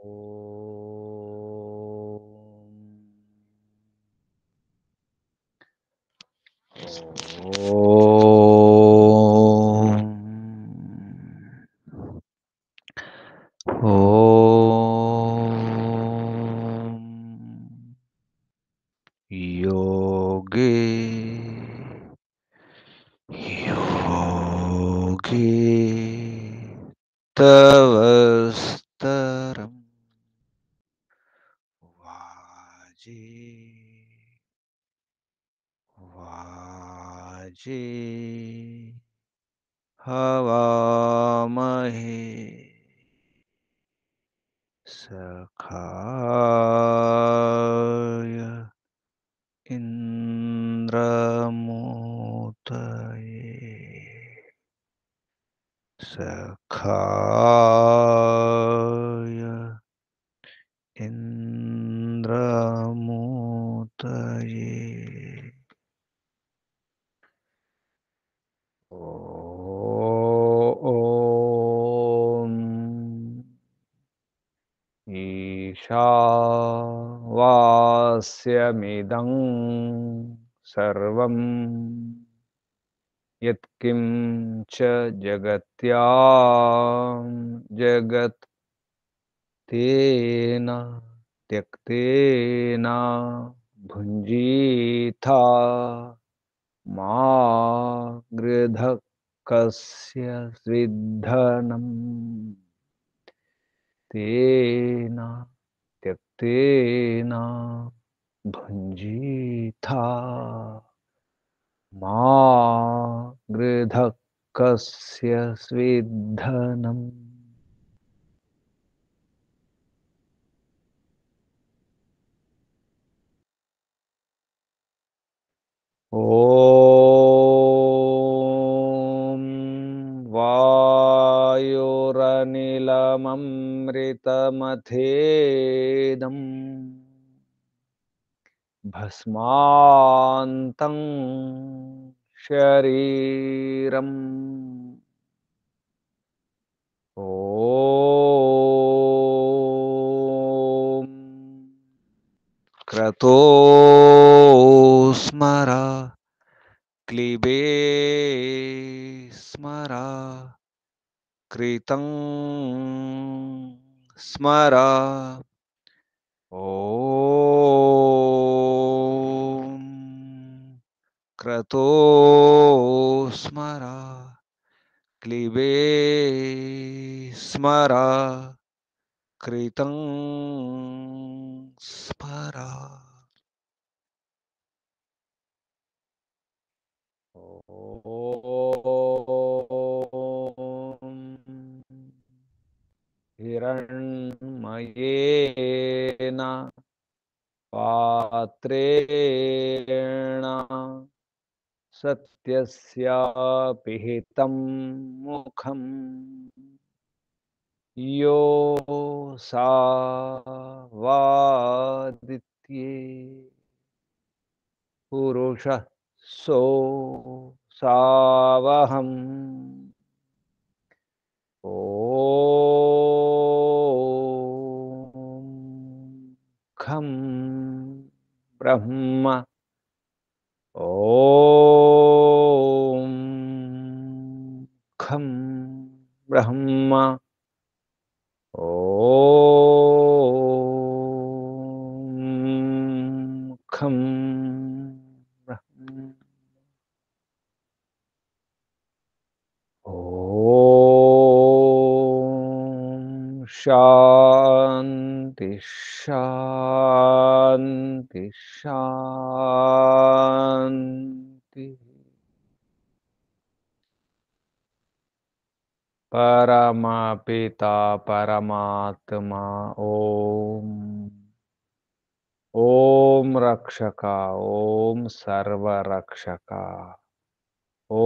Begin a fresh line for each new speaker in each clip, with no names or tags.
योगे योगे तवस्तरम वाजे वाजे हवामहे सखाय इन्द्रमूतये सखाय इन्द्रमूतये ॐ ईशावास्यमिदं सर्वं यत्किञ्च जगत्यां जगत् तेन त्यक्तेन भुञ्जीथा मा गृधः कस्य स्विद्धनम् तेन त्यक्तेन भुञ्जीथा मा गृधः कस्य स्विद्धनम्। ॐ वायुरनिलममृतमथेदम् भस्मान्तं शरीरम् ॐ क्रतो स्मर क्लिबे स्मर कृतं स्मर ॐ क्रतो स्मर क्लिबे स्मर कृतं स्मर। ॐ हिरण्मयेन पात्रेण सत्यस्य पिहितं मुखम् यो सा वादित्ये पुरुषः सो सावहम् ॐ खं ब्रह्म ॐ खं ब्रह्म ॐ खं ब्रह्म ॐ शान्ति शान्ति शान्ति। परमपिता परमात्मा ॐ ॐ रक्षका ॐ सर्वरक्षका ॐ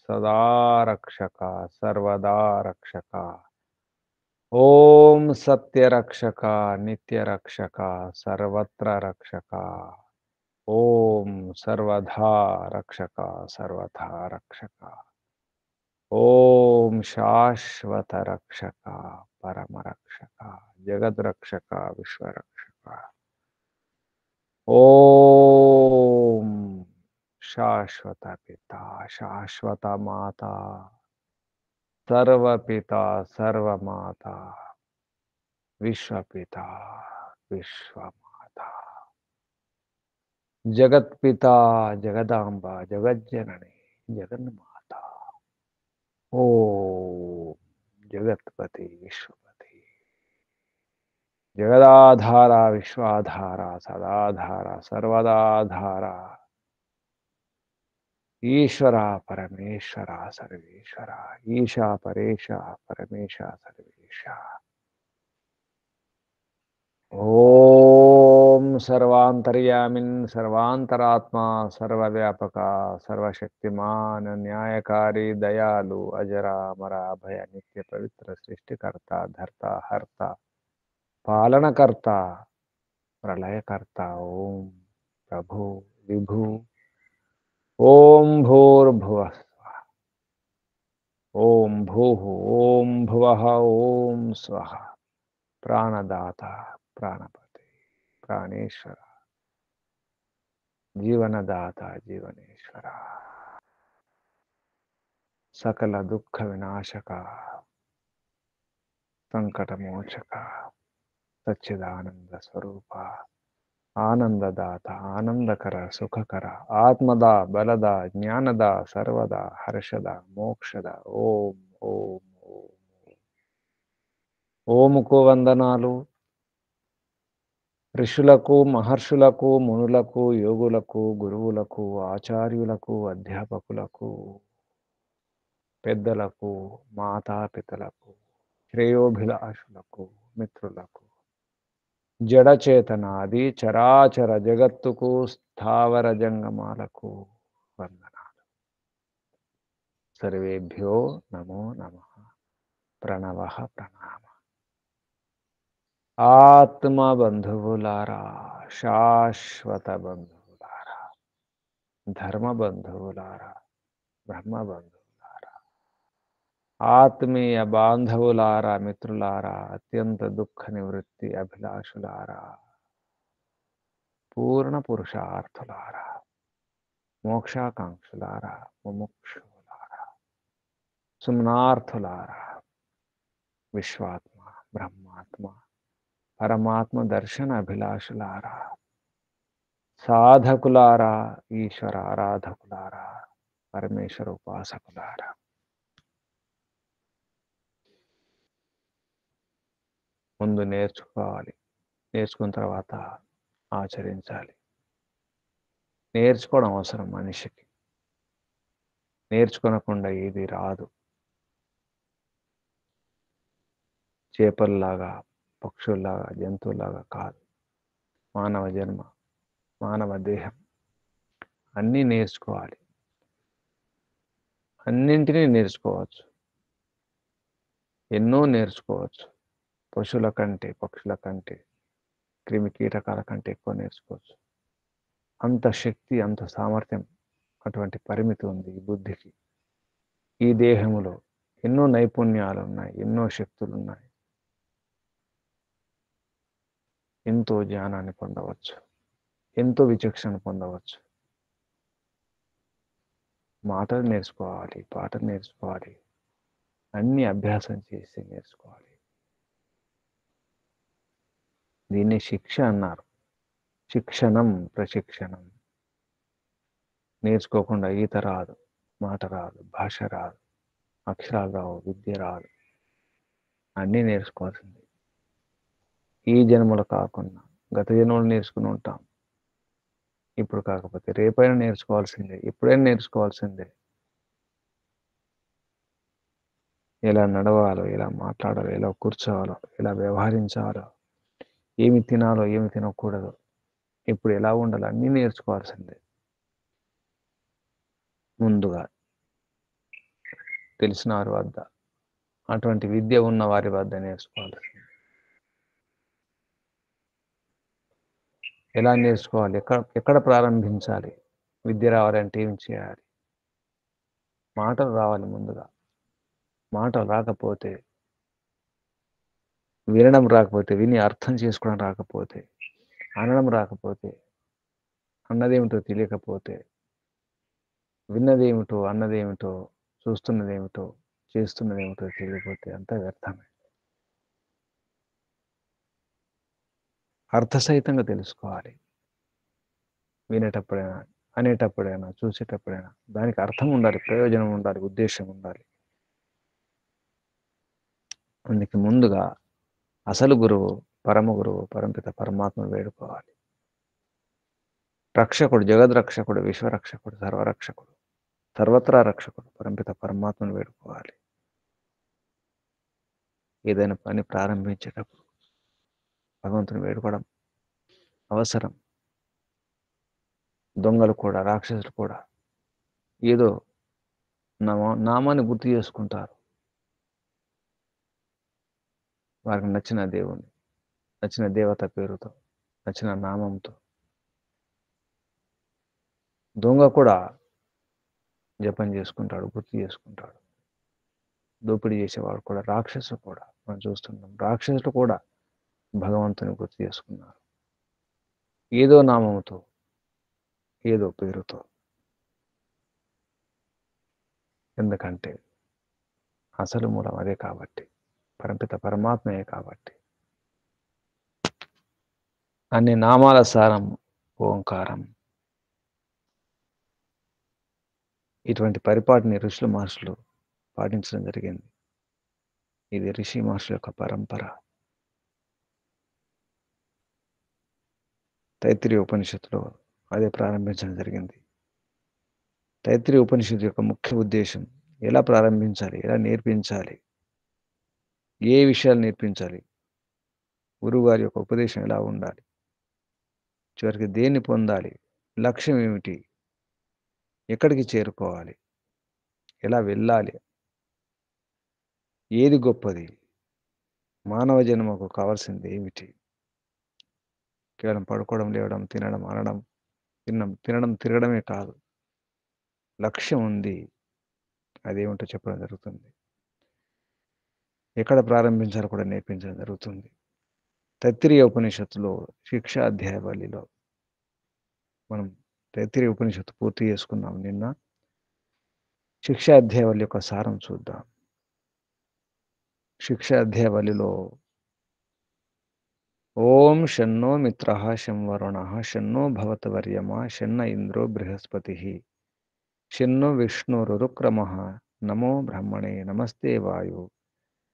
सदा रक्षका सर्वदा रक्षका ॐ सत्य रक्षका नित्य रक्षका सर्वत्र रक्षका ॐ सर्वधा रक्षका सर्वथा रक्षका ॐ शाश्वत रक्षका పరమరక్షక జగద్రక్షక విశ్వరక్షక ఓం శాశ్వత పిత శాశ్వత మాత సర్వపిత సర్వమాత విశ్వపిత విశ్వమాత జగత్పిత జగదాంబ జగజ్జనని జగన్మాత ఓం జగత్పతి విశ్వపతి జగదాధార విశ్వాధార సదాధార సర్వదాధార ఈశ్వర పరమేశ్వర సర్వేశ్వర ఈశా పరేశ పరమేశ సర్వేశ ఓం సర్వాంతర్యామిన్ సర్వాంతరాత్మా సర్వవ్యాపక సర్వశక్తిమాన్ న్యాయకారి దయాలు అజరామర అభయ నిత్య పవిత్ర సృష్టికర్త ధర్త హర్త పాలనకర్త ప్రళయకర్త ఓం ప్రభు విభు ఓం భూర్భువః ఓం భూః ఓం భువః ఓం స్వః ప్రాణదాత ప్రాణపతి ప్రాణేశ్వర జీవనదాత జీవనేశ్వర సకల దుఃఖ వినాశక సంకటమోచక సచ్చిదానంద స్వరూప ఆనందదాత ఆనందకర సుఖకర ఆత్మద బలద జ్ఞానద సర్వద హర్షద మోక్షద ఓం ఓం ఓం ఓముకు వందనాలు. ఋషులకు మహర్షులకు మునులకు యోగులకు గురువులకు ఆచార్యులకు అధ్యాపకులకు పెద్దలకు మాతాపితలకు శ్రేయోభిలాషులకు మిత్రులకు జడచేతనాది చరాచర జగత్తుకు స్థావర జంగమాలకు వందనాలు. సర్వేభ్యో నమో నమః. ప్రణవః ప్రణామ. ఆత్మ బంధువులారా, శాశ్వత బంధువులారా, ధర్మ బంధువులారా, బ్రహ్మ బంధువులారా, ఆత్మీయ బాంధవులారా, మిత్రులారా, అత్యంత దుఃఖ నివృత్తి అభిలాషులారా, పూర్ణ పురుషార్థులారా, మోక్షాకాంక్షులారా, ముముక్షులారా, సుమ్నార్థులారా, విశ్వాత్మ బ్రహ్మాత్మ పరమాత్మ దర్శన అభిలాషులారా, సాధకులారా, ఈశ్వర ఆరాధకులారా, పరమేశ్వర ఉపాసకులారా, ముందు నేర్చుకోవాలి, నేర్చుకున్న తర్వాత ఆచరించాలి. నేర్చుకోవడం అవసరం మనిషికి. నేర్చుకోనకుండా ఏది రాదు. చేపల్లాగా పక్షుల్లాగా జంతువులాగా కాదు. మానవ జన్మ, మానవ దేహం అన్నీ నేర్చుకోవాలి. అన్నింటినీ నేర్చుకోవచ్చు, ఎన్నో నేర్చుకోవచ్చు. పశువుల కంటే పక్షుల కంటే క్రిమి కీటకాల కంటే ఎక్కువ నేర్చుకోవచ్చు. అంత శక్తి, అంత సామర్థ్యం, అటువంటి పరిమితి ఉంది ఈ బుద్ధికి. ఈ దేహంలో ఎన్నో నైపుణ్యాలు ఉన్నాయి, ఎన్నో శక్తులు ఉన్నాయి. ఎంతో జ్ఞానాన్ని పొందవచ్చు, ఎంతో విచక్షణ పొందవచ్చు. మాటలు నేర్చుకోవాలి, పాటలు నేర్చుకోవాలి, అన్ని అభ్యాసం చేసి నేర్చుకోవాలి. దీన్ని శిక్ష అన్నారు. శిక్షణం, ప్రశిక్షణం. నేర్చుకోకుండా ఈత రాదు, మాట రాదు, భాష రాదు, అక్షరాలు రావు, విద్య రాదు. అన్నీ నేర్చుకోవాల్సింది. ఈ జన్మలు కాకుండా గత జన్మలు నేర్చుకుని ఉంటాం. ఇప్పుడు కాకపోతే రేపైనా నేర్చుకోవాల్సిందే, ఇప్పుడైనా నేర్చుకోవాల్సిందే. ఎలా నడవాలో, ఎలా మాట్లాడాలో, ఎలా కూర్చోవాలో, ఎలా వ్యవహరించాలో, ఏమి తినాలో, ఏమి తినకూడదు, ఇప్పుడు ఎలా ఉండాలో అన్నీ నేర్చుకోవాల్సిందే. ముందుగా తెలిసిన వారి వద్ద, అటువంటి విద్య ఉన్న వారి వద్ద నేర్చుకోవాల్సిందే. ఎలా నేర్చుకోవాలి, ఎక్కడ ప్రారంభించాలి? విద్య రావాలంటే ఏం చేయాలి? మాటలు రావాలి ముందుగా. మాటలు రాకపోతే వినడం రాకపోతే, విని అర్థం చేసుకోవడం రాకపోతే, అనడం రాకపోతే, అన్నదేమిటో తెలియకపోతే, విన్నదేమిటో, అన్నదేమిటో, చూస్తున్నదేమిటో, చేస్తున్నదేమిటో తెలియకపోతే అంతా వ్యర్థమే. అర్థసహితంగా తెలుసుకోవాలి. వినేటప్పుడైనా, అనేటప్పుడైనా, చూసేటప్పుడైనా దానికి అర్థం ఉండాలి, ప్రయోజనం ఉండాలి, ఉద్దేశం ఉండాలి. అందుకే ముందుగా అసలు గురువు, పరమ గురువు, పరంపిత పరమాత్మను వేడుకోవాలి. రక్షకుడు, జగద్రక్షకుడు, విశ్వరక్షకుడు, సర్వరక్షకుడు, సర్వత్రా రక్షకుడు, పరంపిత పరమాత్మను వేడుకోవాలి. ఏదైనా పని ప్రారంభించేటప్పుడు భగవంతుని వేడుకోవడం అవసరం. దొంగలు కూడా, రాక్షసులు కూడా ఏదో నామాన్ని గుర్తు చేసుకుంటారు. వారికి నచ్చిన దేవుని, నచ్చిన దేవత పేరుతో, నచ్చిన నామంతో. దొంగ కూడా జపం చేసుకుంటాడు, గుర్తు చేసుకుంటాడు. దోపిడీ చేసేవాడు కూడా, రాక్షసులు కూడా మనం చూస్తున్నాం. రాక్షసులు కూడా భగవంతుని గుర్తు చేసుకున్నారు, ఏదో నామంతో, ఏదో పేరుతో. ఎందుకంటే అసలు మూలం అదే కాబట్టి, పరంపిత పరమాత్మయే కాబట్టి. అన్ని నామాల సారం ఓంకారం. ఇటువంటి పరిపాటిని ఋషులు మహర్షులు పాటించడం జరిగింది. ఇది ఋషి మహర్షుల యొక్క పరంపర. తైత్తిరీయ ఉపనిషత్తులో అదే ప్రారంభించడం జరిగింది. తైత్తిరీయ ఉపనిషత్తు యొక్క ముఖ్య ఉద్దేశం ఎలా ప్రారంభించాలి, ఎలా నేర్పించాలి, ఏ విషయాలు నేర్పించాలి, గురువుగారి యొక్క ఉపదేశం ఎలా ఉండాలి, చివరికి దేన్ని పొందాలి, లక్ష్యం ఏమిటి, ఎక్కడికి చేరుకోవాలి, ఎలా వెళ్ళాలి, ఏది గొప్పది, మానవ జన్మకు కావాల్సింది ఏమిటి. కేవలం పడుకోవడం, లేవడం, తినడం, అనడం, తినడం, తిరగడమే కాదు. లక్ష్యం ఉంది, అదేమిటో చెప్పడం జరుగుతుంది. ఎక్కడ ప్రారంభించాలో కూడా నేర్పించడం జరుగుతుంది. తైత్తిరీయ ఉపనిషత్తులో శిక్షా అధ్యాయవళిలో మనం తైత్తిరీయ ఉపనిషత్తు పూర్తి చేసుకున్నాం నిన్న. శిక్షా అధ్యాయవళి యొక్క సారం చూద్దాం. శిక్షా అధ్యాయవళిలో ఓం షన్నో మిత్రః శం వరుణః షన్నో భవతవర్యమా షన్న ఇంద్రో బృహస్పతిః షన్నో విష్ణురురుక్రమః నమో బ్రహ్మణే నమస్తే వాయు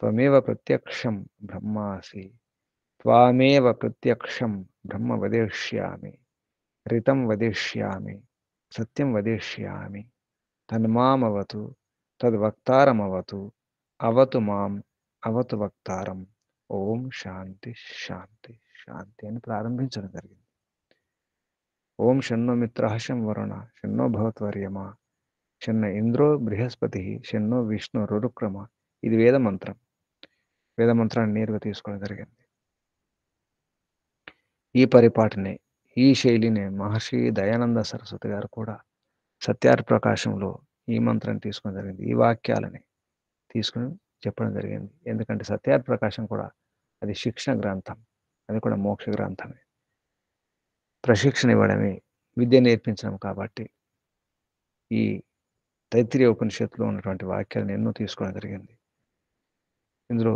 త్వమేవ ప్రత్యక్షం బ్రహ్మాసి త్వామేవ ప్రత్యక్షం బ్రహ్మ వదిష్యామి రితం వదిష్యామి సత్యం వదిష్యామి తన్మామవతు తద్వక్తారమవతు అవతు మాం అవతు వక్తారం. ఓం శాంతి శాంతి శాంతి అని ప్రారంభించడం జరిగింది. ఓం షన్నో మిత్రః శం వరుణ షన్నో భవత్వర్యమా షన్న ఇంద్రో బృహస్పతి షన్నో విష్ణు రురుక్రమ. ఇది వేదమంత్రం. వేదమంత్రాన్ని నేరుగా తీసుకోవడం జరిగింది. ఈ పరిపాటిని, ఈ శైలిని మహర్షి దయానంద సరస్వతి గారు కూడా సత్యార్థ ప్రకాశంలో ఈ మంత్రాన్ని తీసుకోవడం జరిగింది. ఈ వాక్యాలని తీసుకుని చెప్పడం జరిగింది. ఎందుకంటే సత్యార్థ ప్రకాశం కూడా అది శిక్షణ గ్రంథం, అది కూడా మోక్ష గ్రంథమే. ప్రశిక్షణ ఇవ్వడమే, విద్య నేర్పించడం కాబట్టి ఈ తైత్తిరీయ ఉపనిషత్తులో ఉన్నటువంటి వాక్యాలను ఎన్నో తీసుకోవడం జరిగింది. ఇందులో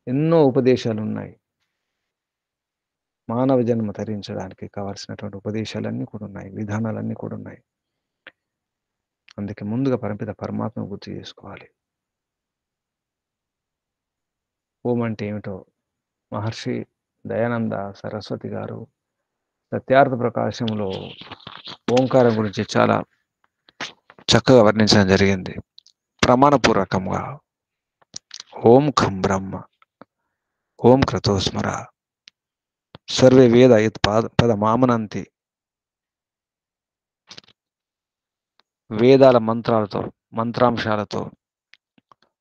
ఎన్నో ఉపదేశాలు ఉన్నాయి. మానవ జన్మ తరించడానికి కావాల్సినటువంటి ఉపదేశాలన్నీ కూడా ఉన్నాయి, విధానాలన్నీ కూడా ఉన్నాయి. అందుకే ముందుగా పరంపిత పరమాత్మను గుర్తు చేసుకోవాలి. ఓం అంటే ఏమిటో మహర్షి దయానంద సరస్వతి గారు సత్యార్థ ప్రకాశంలో ఓంకారం గురించి చాలా చక్కగా వర్ణించడం జరిగింది. ప్రమాణపూర్వకంగా ఓం ఖం బ్రహ్మ ఓం క్రతోస్మర సర్వే వేద యత్ పదమామనంతి. వేదాల మంత్రాలతో, మంత్రాంశాలతో,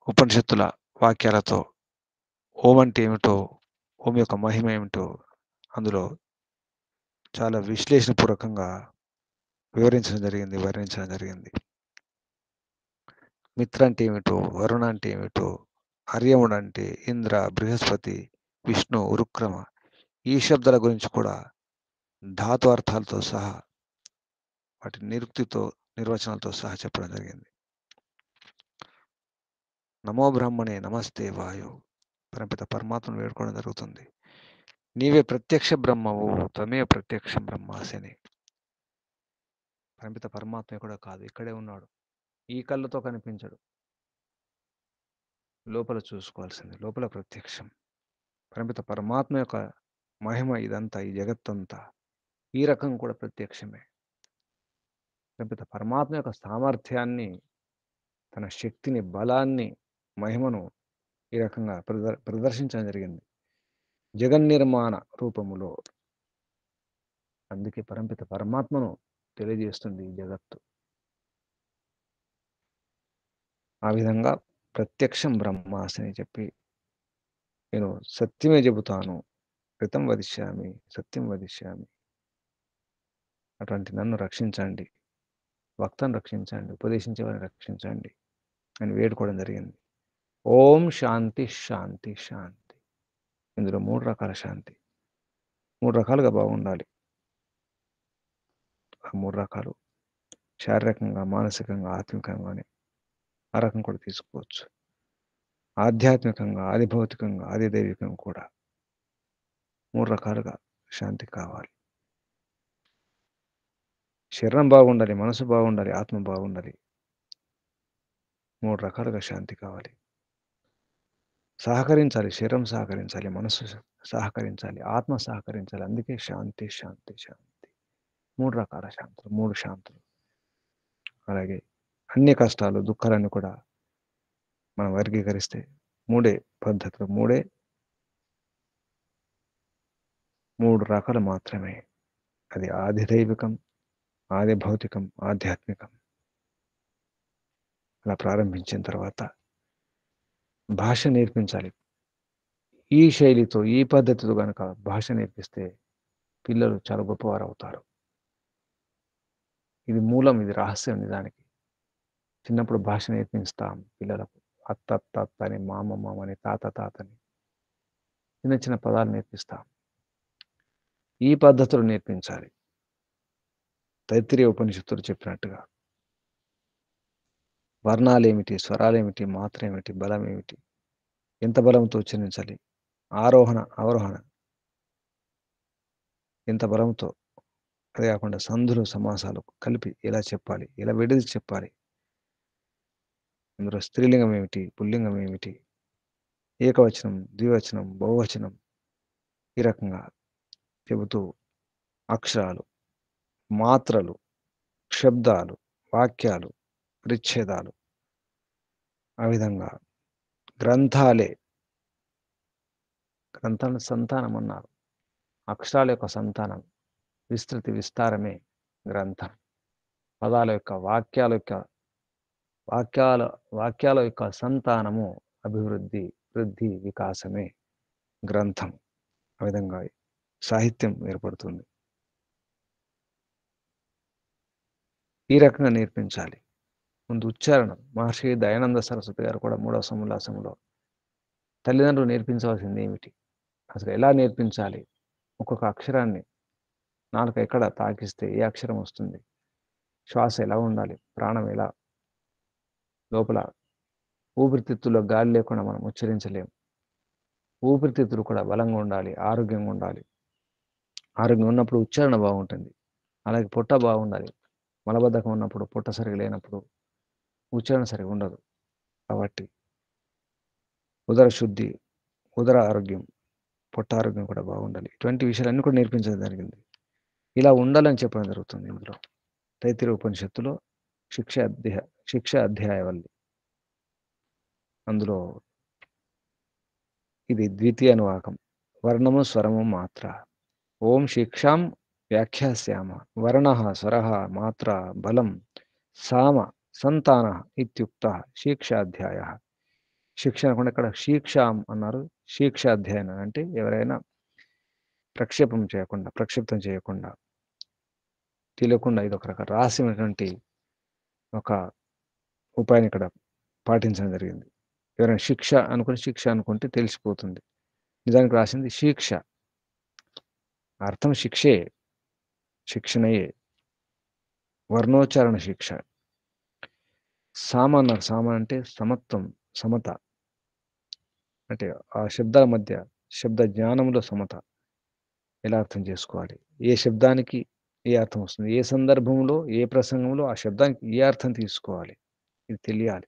ఉపనిషత్తుల వాక్యాలతో ఓం అంటే ఏమిటో, ఓం యొక్క మహిమ ఏమిటో అందులో చాలా విశ్లేషణపూర్వకంగా వివరించడం జరిగింది, వర్ణించడం జరిగింది. మిత్ర అంటే ఏమిటో, వరుణ అంటే ఏమిటో, ఆర్యముడు అంటే ఇంద్ర, బృహస్పతి, విష్ణు, ఉరుక్రమ ఈ శబ్దాల గురించి కూడా ధాతు అర్థాలతో సహా వాటి నిరుక్తితో నిర్వచనాలతో సహా చెప్పడం జరిగింది. నమో బ్రహ్మణే నమస్తే వాయు పరమపిత పరమాత్మను వేడుకోవడం జరుగుతుంది. నీవే ప్రత్యక్ష బ్రహ్మవు, త్వమే ప్రత్యక్షం బ్రహ్మాసని. పరమపిత పరమాత్మ కూడా కాదు, ఇక్కడే ఉన్నాడు. ఈ కళ్ళతో కనిపించడు, లోపల చూసుకోవాల్సింది, లోపల ప్రత్యక్షం. పరమపిత పరమాత్మ యొక్క మహిమ ఇదంతా, ఈ జగత్తంతా ఈ రకం కూడా ప్రత్యక్షమే. పరమపిత పరమాత్మ యొక్క సామర్థ్యాన్ని, తన శక్తిని, బలాన్ని, మహిమను ఈ రకంగా ప్రదర్శించడం జరిగింది జగన్నిర్మాణ రూపములో. అందుకే పరమపిత పరమాత్మను తెలియజేస్తుంది ఈ జగత్తు. ఆ విధంగా ప్రత్యక్షం బ్రహ్మాస్మి చెప్పి, నేను సత్యమే చెబుతాను, కృతం వదిష్యామి, సత్యం వదిష్యామి, అటువంటి నన్ను రక్షించండి, వక్తను రక్షించండి, ఉపదేశించేవారిని రక్షించండి అని వేడుకోవడం జరిగింది. ఓం శాంతి శాంతి శాంతి. ఇందులో 3 రకాల శాంతి, 3 రకాలుగా బాగుండాలి. ఆ 3 రకాలు శారీరకంగా, మానసికంగా, ఆత్మికంగానే ఆ రకం కూడా తీసుకోవచ్చు. ఆధ్యాత్మికంగా, ఆది భౌతికంగా, ఆది దైవికంగా కూడా 3 రకాలుగా శాంతి కావాలి. శరీరం బాగుండాలి, మనసు బాగుండాలి, ఆత్మ బాగుండాలి. 3 రకాలుగా శాంతి కావాలి. సహకరించాలి, శరీరం సహకరించాలి, మనసు సహకరించాలి, ఆత్మ సహకరించాలి. అందుకే శాంతి శాంతి శాంతి. 3 రకాల శాంతులు, 3 శాంతులు. అలాగే అన్ని కష్టాలు, దుఃఖాలన్నీ కూడా మనం వర్గీకరిస్తే 3 పద్ధతులు, 3 రకాలు మాత్రమే. అది ఆది దైవికం, ఆది భౌతికం, ఆధ్యాత్మికం. అలా ప్రారంభించిన తర్వాత భాష నేర్పించాలి. ఈ శైలితో, ఈ పద్ధతితో గనక భాష నేర్పిస్తే పిల్లలు చాలా గొప్పవారు అవుతారు. ఇది మూలం, ఇది రహస్యం నిజానికి. చిన్నప్పుడు భాష నేర్పిస్తాం పిల్లలకు. అత్త అత్త అత్త అని, మామ మామ అని, తాత తాత అని చిన్న చిన్న పదాలు నేర్పిస్తాం. ఈ పద్ధతులు నేర్పించాలి. తైత్తిరీయ ఉపనిషత్తులు చెప్పినట్టుగా వర్ణాలేమిటి, స్వరాలేమిటి, మాత్ర ఏమిటి, బలం ఏమిటి, ఎంత బలంతో ఉచ్చరించాలి, ఆరోహణ అవరోహణ ఎంత బలంతో, అదే కాకుండా సంధులు సమాసాలు కలిపి ఎలా చెప్పాలి, ఎలా విడదీసి చెప్పాలి, అందులో స్త్రీలింగం ఏమిటి, పుల్లింగం ఏమిటి, ఏకవచనం, ద్వివచనం, బహువచనం, ఈ రకంగా చెబుతూ అక్షరాలు, మాత్రలు, శబ్దాలు, వాక్యాలు, పరిచ్ఛేదాలు, ఆ విధంగా గ్రంథాలే, గ్రంథాలను సంతానం అన్నారు. అక్షరాల యొక్క సంతానం, విస్తృతి విస్తారమే గ్రంథం. పదాల యొక్క, వాక్యాల యొక్క సంతానము, అభివృద్ధి, వృద్ధి, వికాసమే గ్రంథం. ఆ విధంగా సాహిత్యం ఏర్పడుతుంది. ఈ రకంగా నేర్పించాలి. ముందు ఉచ్చారణం. మహర్షి దయానంద సరస్వతి గారు కూడా 3వ సముల్లాసంలో తల్లిదండ్రులు నేర్పించవలసింది ఏమిటి, అసలు ఎలా నేర్పించాలి, ఒక్కొక్క అక్షరాన్ని నాలుక ఎక్కడ తాకిస్తే ఏ అక్షరం వస్తుంది, శ్వాస ఎలా ఉండాలి, ప్రాణం ఎలా, లోపల ఊపిరితిత్తుల్లో గాలి లేకుండా మనం ఉచ్చరించలేం. ఊపిరితిత్తులు కూడా బలంగా ఉండాలి, ఆరోగ్యంగా ఉండాలి. ఆరోగ్యం ఉన్నప్పుడు ఉచ్చారణ బాగుంటుంది. అలాగే పొట్ట బాగుండాలి. మలబద్ధకం ఉన్నప్పుడు, పొట్ట సరిగా లేనప్పుడు ఉచ్చారణ సరిగా ఉండదు. కాబట్టి ఉదర శుద్ధి, ఉదర ఆరోగ్యం, పొట్ట ఆరోగ్యం కూడా బాగుండాలి. ఇటువంటి విషయాలన్నీ కూడా నేర్పించడం జరిగింది. ఇలా ఉండాలని చెప్పడం జరుగుతుంది ఇందులో. తైత్తిరీయ ఉపనిషత్తులో శిక్ష అధ్యాయవల్లి, అందులో ఇది ద్వితీయ అనువాకం. వర్ణము, స్వరము, మాత్ర. ఓం శిక్షాం వ్యాఖ్యాస్యామ. వర్ణ, స్వర, మాత్ర, బలం, సామ, సంతాన ఇత్యుక్త శిక్షాధ్యాయ. శిక్ష అనకుండా ఇక్కడ శిక్షాం అన్నారు. శిక్షాధ్యాయం అంటే ఎవరైనా ప్రక్షిప్తం చేయకుండా తెలియకుండా ఇది ఒక రకం రహస్యమైనటువంటి ఒక ఉపాయాన్ని ఇక్కడ పాటించడం జరిగింది. ఎవరైనా శిక్ష అనుకుని శిక్ష అనుకుంటే తెలిసిపోతుంది. నిజానికి రాసింది శిక్ష. అర్థం శిక్షే, శిక్షణయే. వర్ణోచ్చారణ శిక్ష. సామ అన్నారు. సామ అంటే సమత్వం, సమత. అంటే ఆ శబ్దాల మధ్య శబ్ద జ్ఞానంలో సమత. ఎలా అర్థం చేసుకోవాలి? ఏ శబ్దానికి ఏ అర్థం వస్తుంది? ఏ సందర్భంలో, ఏ ప్రసంగంలో ఆ శబ్దానికి ఏ అర్థం తీసుకోవాలి? ఇది తెలియాలి.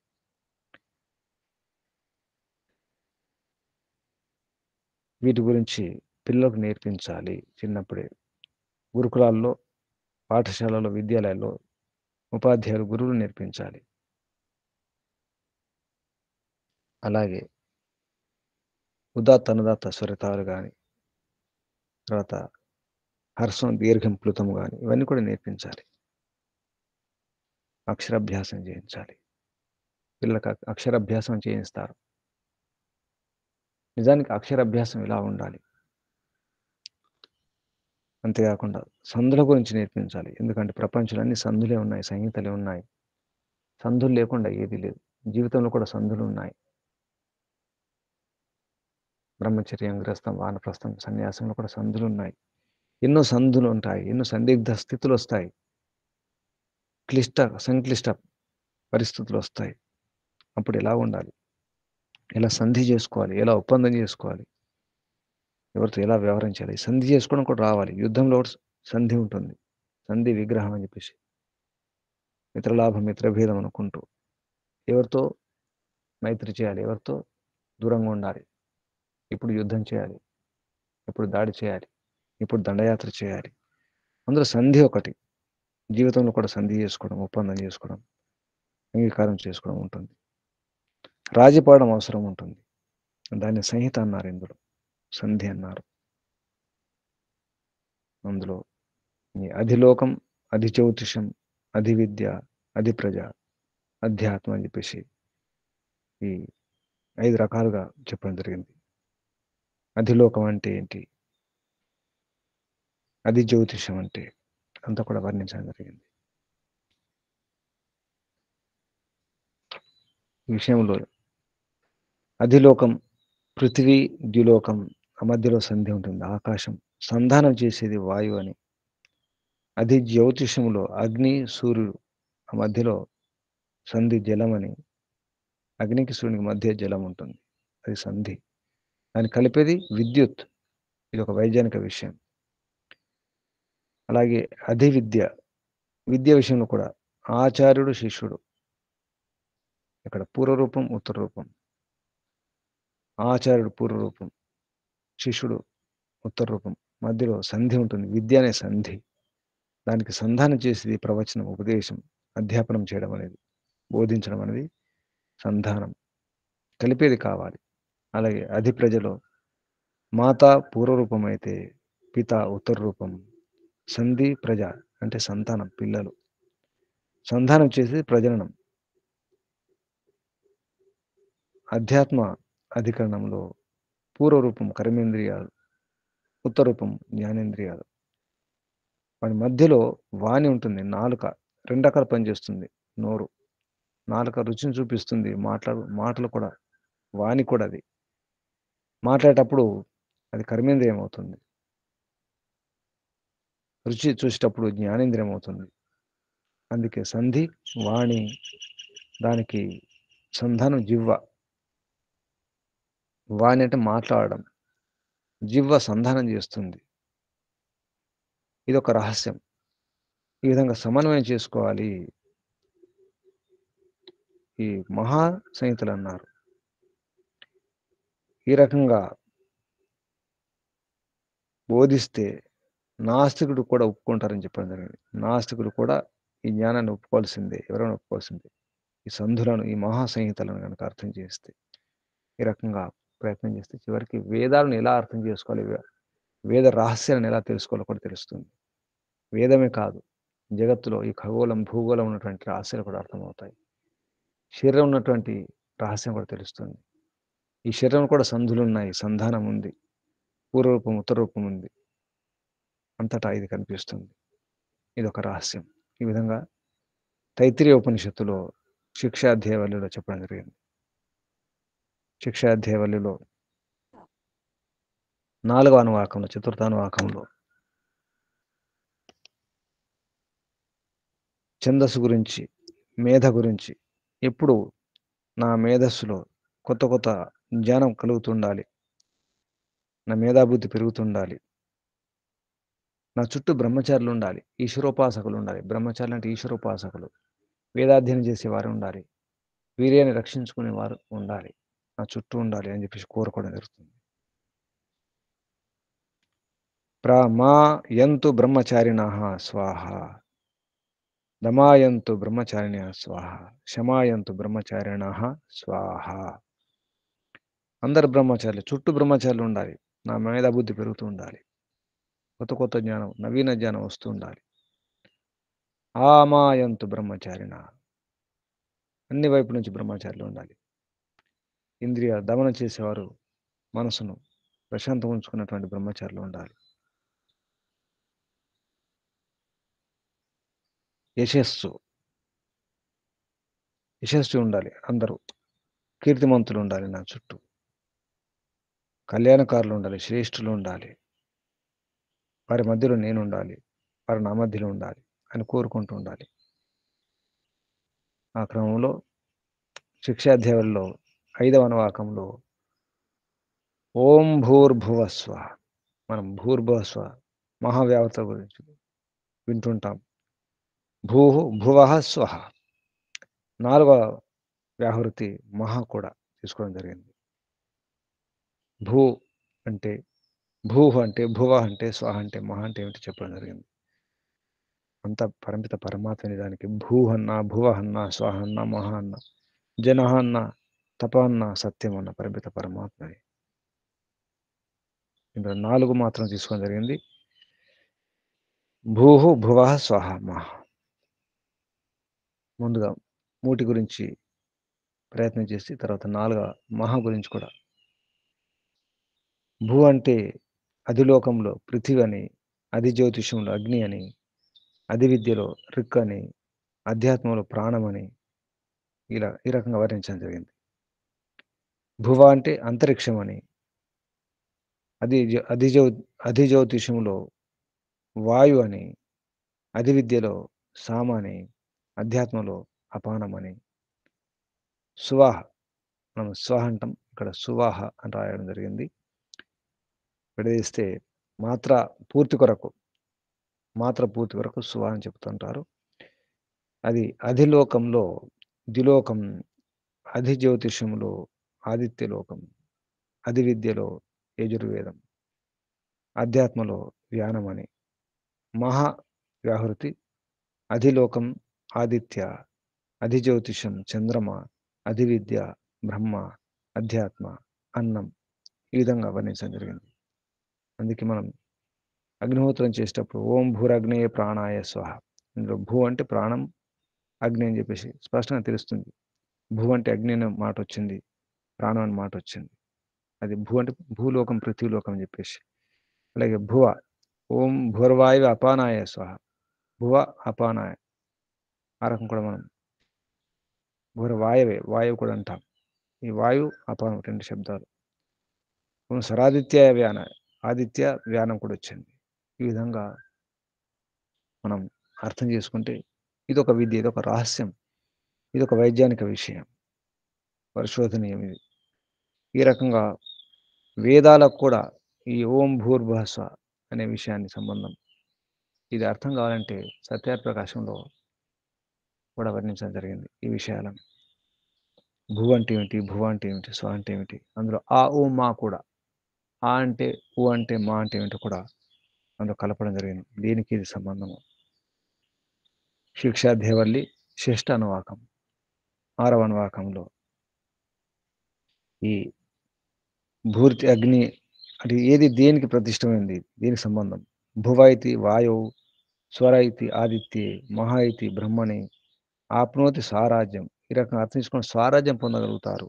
వీటి గురించి పిల్లలకు నేర్పించాలి చిన్నప్పుడే. గురుకులాల్లో, పాఠశాలలో, విద్యాలయాల్లో ఉపాధ్యాయులు, గురువులు నేర్పించాలి. అలాగే ఉదాత్త, అనుదాత్త స్వరితాలు గాని, తర్వాత హర్స్వం, దీర్ఘం, ప్లుతం గాని ఇవన్నీ కూడా నేర్పించాలి. అక్షరాభ్యాసం చేయించాలి. పిల్లలకు అక్షరాభ్యాసం చేయిస్తారు. నిజానికి అక్షరాభ్యాసం ఇలా ఉండాలి. అంతేకాకుండా సందుల గురించి నేర్పించాలి. ఎందుకంటే ప్రపంచంలో అన్ని సందులే ఉన్నాయి, సంహితలే ఉన్నాయి. సందులు లేకుండా ఏదీ లేదు. జీవితంలో కూడా సందులున్నాయి. బ్రహ్మచర్యం, గృహస్థం, వానప్రస్థం, సన్యాసంలో కూడా సందులున్నాయి. ఎన్నో సందులుంటాయి. ఎన్నో సందిగ్ధ స్థితులొస్తాయి. సంక్లిష్ట పరిస్థితులొస్తాయి. అప్పుడు ఎలా ఉండాలి? ఎలా సంధి చేసుకోవాలి? ఎలా ఒప్పందం చేసుకోవాలి? ఎవరితో ఎలా వ్యవహరించాలి? సంధి చేసుకోవడం కూడా రావాలి. యుద్ధంలో కూడా సంధి ఉంటుంది. సంధి విగ్రహం అని చెప్పేసి. మిత్రలాభం, మిత్రభేదం అనుకుంటూ. ఎవరితో మైత్రి చేయాలి? ఎవరితో దూరంగా ఉండాలి? ఇప్పుడు యుద్ధం చేయాలి? ఎప్పుడు దాడి చేయాలి? ఇప్పుడు దండయాత్ర చేయాలి? అందులో సంధి ఒకటి. జీవితంలో కూడా సంధి చేసుకోవడం, ఒప్పందం చేసుకోవడం, అంగీకారం చేసుకోవడం ఉంటుంది. రాజీ పడడం అవసరం ఉంటుంది. దాన్ని సంహిత అన్నారు ఇందులో. సంధి అన్నారు. అందులో ఈ అధిలోకం, అధిజ్యోతిషం, అధివిద్య, అధిప్రజ, అధ్యాత్మ అని చెప్పేసి ఈ 5 రకాలుగా చెప్పడం జరిగింది. అధిలోకం అంటే ఏంటి? అధిజ్యోతిషం అంటే అంతా కూడా వర్ణించడం జరిగింది. ఈ విషయంలో అధిలోకం, పృథివీ, ద్యులోకం ఆ మధ్యలో సంధి ఉంటుంది. ఆకాశం సంధానం చేసేది వాయువు అని. అధిజ్యోతిషంలో అగ్ని, సూర్యుడు ఆ మధ్యలో సంధి జలమని. అగ్నికి, సూర్యునికి మధ్య జలం ఉంటుంది. అది సంధి. దాన్ని కలిపేది విద్యుత్. ఇది ఒక వైజ్ఞానిక విషయం. అలాగే అధివిద్య, విద్య విషయంలో కూడా ఆచార్యుడు, శిష్యుడు. ఇక్కడ పూర్వరూపం, ఉత్తర రూపం. ఆచార్యుడు పూర్వరూపం, శిష్యుడు ఉత్తర రూపం. మధ్యలో సంధి ఉంటుంది. విద్య అనే సంధి. దానికి సంధానం చేసేది ప్రవచనం, ఉపదేశం, అధ్యాపనం చేయడం అనేది, బోధించడం అనేది సంధానం. కలిపేది కావాలి. అలాగే అధిప్రజలో మాత పూర్వరూపం అయితే పిత ఉత్తర రూపం. సంధి ప్రజ అంటే సంతానం, పిల్లలు. సంధానం చేసేది ప్రజననం. అధ్యాత్మ అధికరణంలో పూర్వరూపం కర్మేంద్రియాలు, ఉత్తర రూపం జ్ఞానేంద్రియాలు. వాటి మధ్యలో వాణి ఉంటుంది. నాలుక 2 రకాలు పనిచేస్తుంది. నోరు, నాలుక రుచిని చూపిస్తుంది. మాటలు కూడా వాణి కూడా అది. మాట్లాడేటప్పుడు అది కర్మేంద్రియం అవుతుంది. రుచి చూసేటప్పుడు జ్ఞానేంద్రియం అవుతుంది. అందుకే సంధి, వాణి, దానికి సంధానం జిహ్వ. వాణి అంటే మాట్లాడడం. జిహ్వ సంధానం చేస్తుంది. ఇదొక రహస్యం. ఈ విధంగా సమన్వయం చేసుకోవాలి. ఈ మహా సంహితలన్నారు. ఈ రకంగా బోధిస్తే నాస్తికుడు కూడా ఒప్పుకుంటారని చెప్పడం జరిగింది. నాస్తికుడు కూడా ఈ జ్ఞానాన్ని ఒప్పుకోవాల్సిందే. ఎవరైనా ఒప్పుకోవాల్సిందే. ఈ సంధులను, ఈ మహా సంహితలను గనక అర్థం చేస్తే, ఈ రకంగా ప్రయత్నం చేస్తే చివరికి వేదాలను ఎలా అర్థం చేసుకోవాలి, వేద రహస్యాలను ఎలా తెలుసుకోవాలో కూడా తెలుస్తుంది. వేదమే కాదు, జగత్తులో ఈ ఖగోళం, భూగోళం ఉన్నటువంటి రహస్యాలు కూడా అర్థమవుతాయి. శరీరం ఉన్నటువంటి రహస్యం కూడా తెలుస్తుంది. ఈ శరీరం కూడా సంధులున్నాయి, సంధానం ఉంది, పూర్వరూపం, ఉత్తర రూపం ఉంది. అంతటా ఇది కనిపిస్తుంది. ఇదొక రహస్యం. ఈ విధంగా తైత్తిరీయ ఉపనిషత్తులో శిక్షాధ్యాయ వల్లిలో చెప్పడం జరిగింది. శిక్షాధ్యావళిలో 4వ అనువాకంలో, చతుర్థానువాకంలో ఛందస్సు గురించి, మేధ గురించి, ఎప్పుడు నా మేధస్సులో కొత్త కొత్త జ్ఞానం కలుగుతుండాలి, నా మేధాబుద్ధి పెరుగుతుండాలి, నా చుట్టూ బ్రహ్మచారులు ఉండాలి, ఈశ్వరోపాసకులు ఉండాలి. బ్రహ్మచారులు అంటే ఈశ్వరోపాసకులు, వేదాధ్యయనం చేసేవారు ఉండాలి, వీర్యాన్ని రక్షించుకునే వారు ఉండాలి, నా చుట్టూ ఉండాలి అని చెప్పేసి కోరుకోవడం జరుగుతుంది. ప్రమాయంతు బ్రహ్మచారిణః స్వాహ, దమాయంతు బ్రహ్మచారిణః స్వాహ, శమాయంతు బ్రహ్మచారిణః స్వాహ. అందరు బ్రహ్మచారులు, చుట్టూ బ్రహ్మచారులు ఉండాలి, నా మేధాబుద్ధి పెరుగుతూ ఉండాలి, కొత్త కొత్త జ్ఞానం, నవీన జ్ఞానం వస్తూ ఉండాలి. ఆమాయంతు బ్రహ్మచారిణ, అన్ని వైపు నుంచి బ్రహ్మచారులు ఉండాలి. ఇంద్రియ దమనం చేసేవారు, మనసును ప్రశాంతం ఉంచుకున్నటువంటి బ్రహ్మచారులు ఉండాలి. యశస్సు ఉండాలి, అందరూ కీర్తిమంతులు ఉండాలి, నా చుట్టూ కళ్యాణకారులు ఉండాలి, శ్రేష్ఠులు ఉండాలి, వారి మధ్యలో నేను ఉండాలి, వారు నా మధ్యలో ఉండాలి అని కోరుకుంటూ ఉండాలి. ఆ క్రమంలో శిక్షాధ్యాయుల్లో 5వ అనువాకంలో ఓం భూర్భువస్వ, మనం భూర్భువస్వ మహావ్యావత గురించి వింటుంటాం. భూ భువః స్వః, 4వ వ్యాహృతి మహా కూడా తీసుకోవడం జరిగింది. భూ అంటే, భూహ అంటే, భువ అంటే, స్వహ అంటే, మహా అంటే ఏమిటి చెప్పడం జరిగింది. అంత పరమిత పరమాత్మ నిజానికి భూ అన్న, భువ అన్న, స్వహ అన్న, మహా అన్న, జనః అన్న, తప అన్న, సత్యం అన్న పరమిత పరమాత్మని. ఇందులో 4 మాత్రం తీసుకోవడం జరిగింది. భూః భువః స్వహ మహ. ముందుగా మూటి గురించి ప్రయత్నం చేసి తర్వాత 4వ మహా గురించి కూడా. భూ అంటే అధిలోకంలో పృథివీ అని, అధి జ్యోతిషంలో అగ్ని అని, అధి విద్యలో రిక్ అని, అధ్యాత్మంలో ప్రాణం అని, ఇలా ఈ రకంగా వర్ణించడం జరిగింది. భువ అంటే అంతరిక్షం అని, అధి అధిజ్యో అధిజ్యోతిషంలో వాయు అని, అధి విద్యలో సామ అని, అధ్యాత్మంలో అపానమని, సువాహ, మనం స్వాహ అంటాం, ఇక్కడ సువాహ అని రాయడం జరిగింది. విడదీస్తే మాత్ర పూర్తి కొరకు, మాత్ర పూర్తి కొరకు సువాహ అని చెప్తుంటారు. అది అధిలోకంలో ద్యులోకం, అధి జ్యోతిషంలో ఆదిత్యలోకం, అధి విద్యలో యజుర్వేదం, అధ్యాత్మలో వ్యానమని, మహా వ్యాహృతి అధిలోకం ఆదిత్య, అధిజ్యోతిషం చంద్రమ, అధివిద్య బ్రహ్మ, అధ్యాత్మ అన్నం, ఈ విధంగా వర్ణించడం జరిగింది. అందుకే మనం అగ్నిహోత్రం చేసేటప్పుడు ఓం భూరగ్నేయ ప్రాణాయ స్వహ, ఇందులో భూ అంటే ప్రాణం, అగ్ని అని చెప్పేసి స్పష్టంగా తెలుస్తుంది. భూ అంటే అగ్ని అనే మాట వచ్చింది, ప్రాణం అనే మాట వచ్చింది. అది భూ అంటే భూలోకం, పృథ్వీలోకం అని చెప్పేసి. అలాగే భువ, ఓం భూర్వాయువు అపానాయ స్వహ, భువ అపానాయ, ఆ రకం కూడా మనం వాయవే, వాయువు కూడా అంటాం. ఈ వాయువు అపానం 2 శబ్దాలు. ఓం సరాదిత్యాయ వ్యాన, ఆదిత్య వ్యానం కూడా వచ్చింది. ఈ విధంగా మనం అర్థం చేసుకుంటే ఇదొక విద్య, ఇదొక రహస్యం, ఇదొక వైజ్ఞానిక విషయం, పరిశోధనీయం ఇది. ఈ రకంగా వేదాలకు కూడా ఈ ఓం భూర్భువస్వ అనే విషయాన్ని సంబంధం, ఇది అర్థం కావాలంటే సత్యాప్రకాశంలో కూడా వర్ణించడం జరిగింది ఈ విషయాలను. భూ అంటే ఏమిటి, భువ అంటే ఏమిటి, స్వ అంటే ఏమిటి, అందులో ఆ ఓ మా కూడా, ఆ అంటే ఊ అంటే మా అంటే ఏమిటో కూడా అందులో కలపడం జరిగింది. దీనికి ఇది సంబంధము. శిక్షాధ్యవల్లి శిష్ట అనువాకం, 6వ అనువాకంలో ఈ భూర్తి అగ్ని అంటే ఏది దేనికి ప్రతిష్టమైంది, దీనికి సంబంధం. భువ ఇతి వాయువు, స్వర ఇతి ఆదిత్యే, మహా ఇతి బ్రహ్మణి, ఆప్నోతి స్వరాజ్యం. ఈ రకంగా అర్థం చేసుకొని స్వరాజ్యం పొందగలుగుతారు,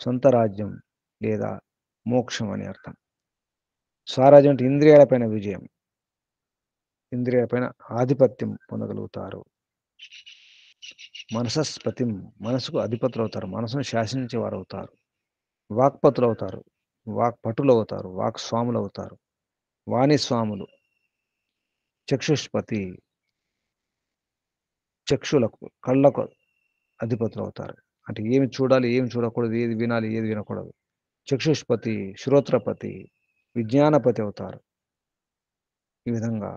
సొంత రాజ్యం లేదా మోక్షం అని అర్థం. స్వరాజ్యం అంటే ఇంద్రియాలపైన విజయం, ఇంద్రియాలపైన ఆధిపత్యం పొందగలుగుతారు. మనసస్పతిం, మనసుకు అధిపతులు అవుతారు, మనసును శాసించేవారు అవుతారు. వాక్పతులు అవుతారు, వాక్పటులు అవుతారు, వాక్స్వాములు అవుతారు, వాణిస్వాములు, చక్షుష్పతి, చక్షులకు కళ్ళకు అధిపతులు అవుతారు. అంటే ఏమి చూడాలి, ఏమి చూడకూడదు, ఏది వినాలి, ఏది వినకూడదు. చక్షుష్పతి, శ్రోత్రపతి, విజ్ఞానపతి అవుతారు. ఈ విధంగా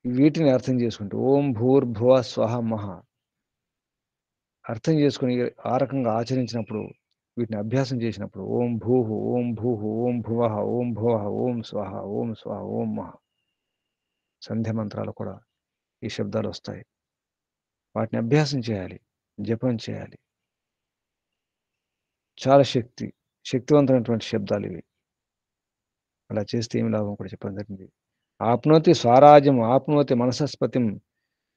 వీటిని అర్థం చేసుకుంటూ ఓం భూర్భువ స్వహ మహ అర్థం చేసుకుని ఆ రకంగా ఆచరించినప్పుడు, వీటిని అభ్యాసం చేసినప్పుడు ఓం భూహు, ఓం భూహు, ఓం భువః, ఓం భువః, ఓం స్వహ, ఓం స్వహ, ఓం మహ సంధ్య మంత్రాలు కూడా ఈ శబ్దాలు వస్తాయి. వాటిని అభ్యాసం చేయాలి, జపం చేయాలి. చాలా శక్తివంతమైనటువంటి శబ్దాలు ఇవి. అలా చేస్తే ఏమి లాభం కూడా చెప్పడం జరిగింది. ఆప్నోతి స్వరాజ్యం ఆప్నోతి మనసస్పతిం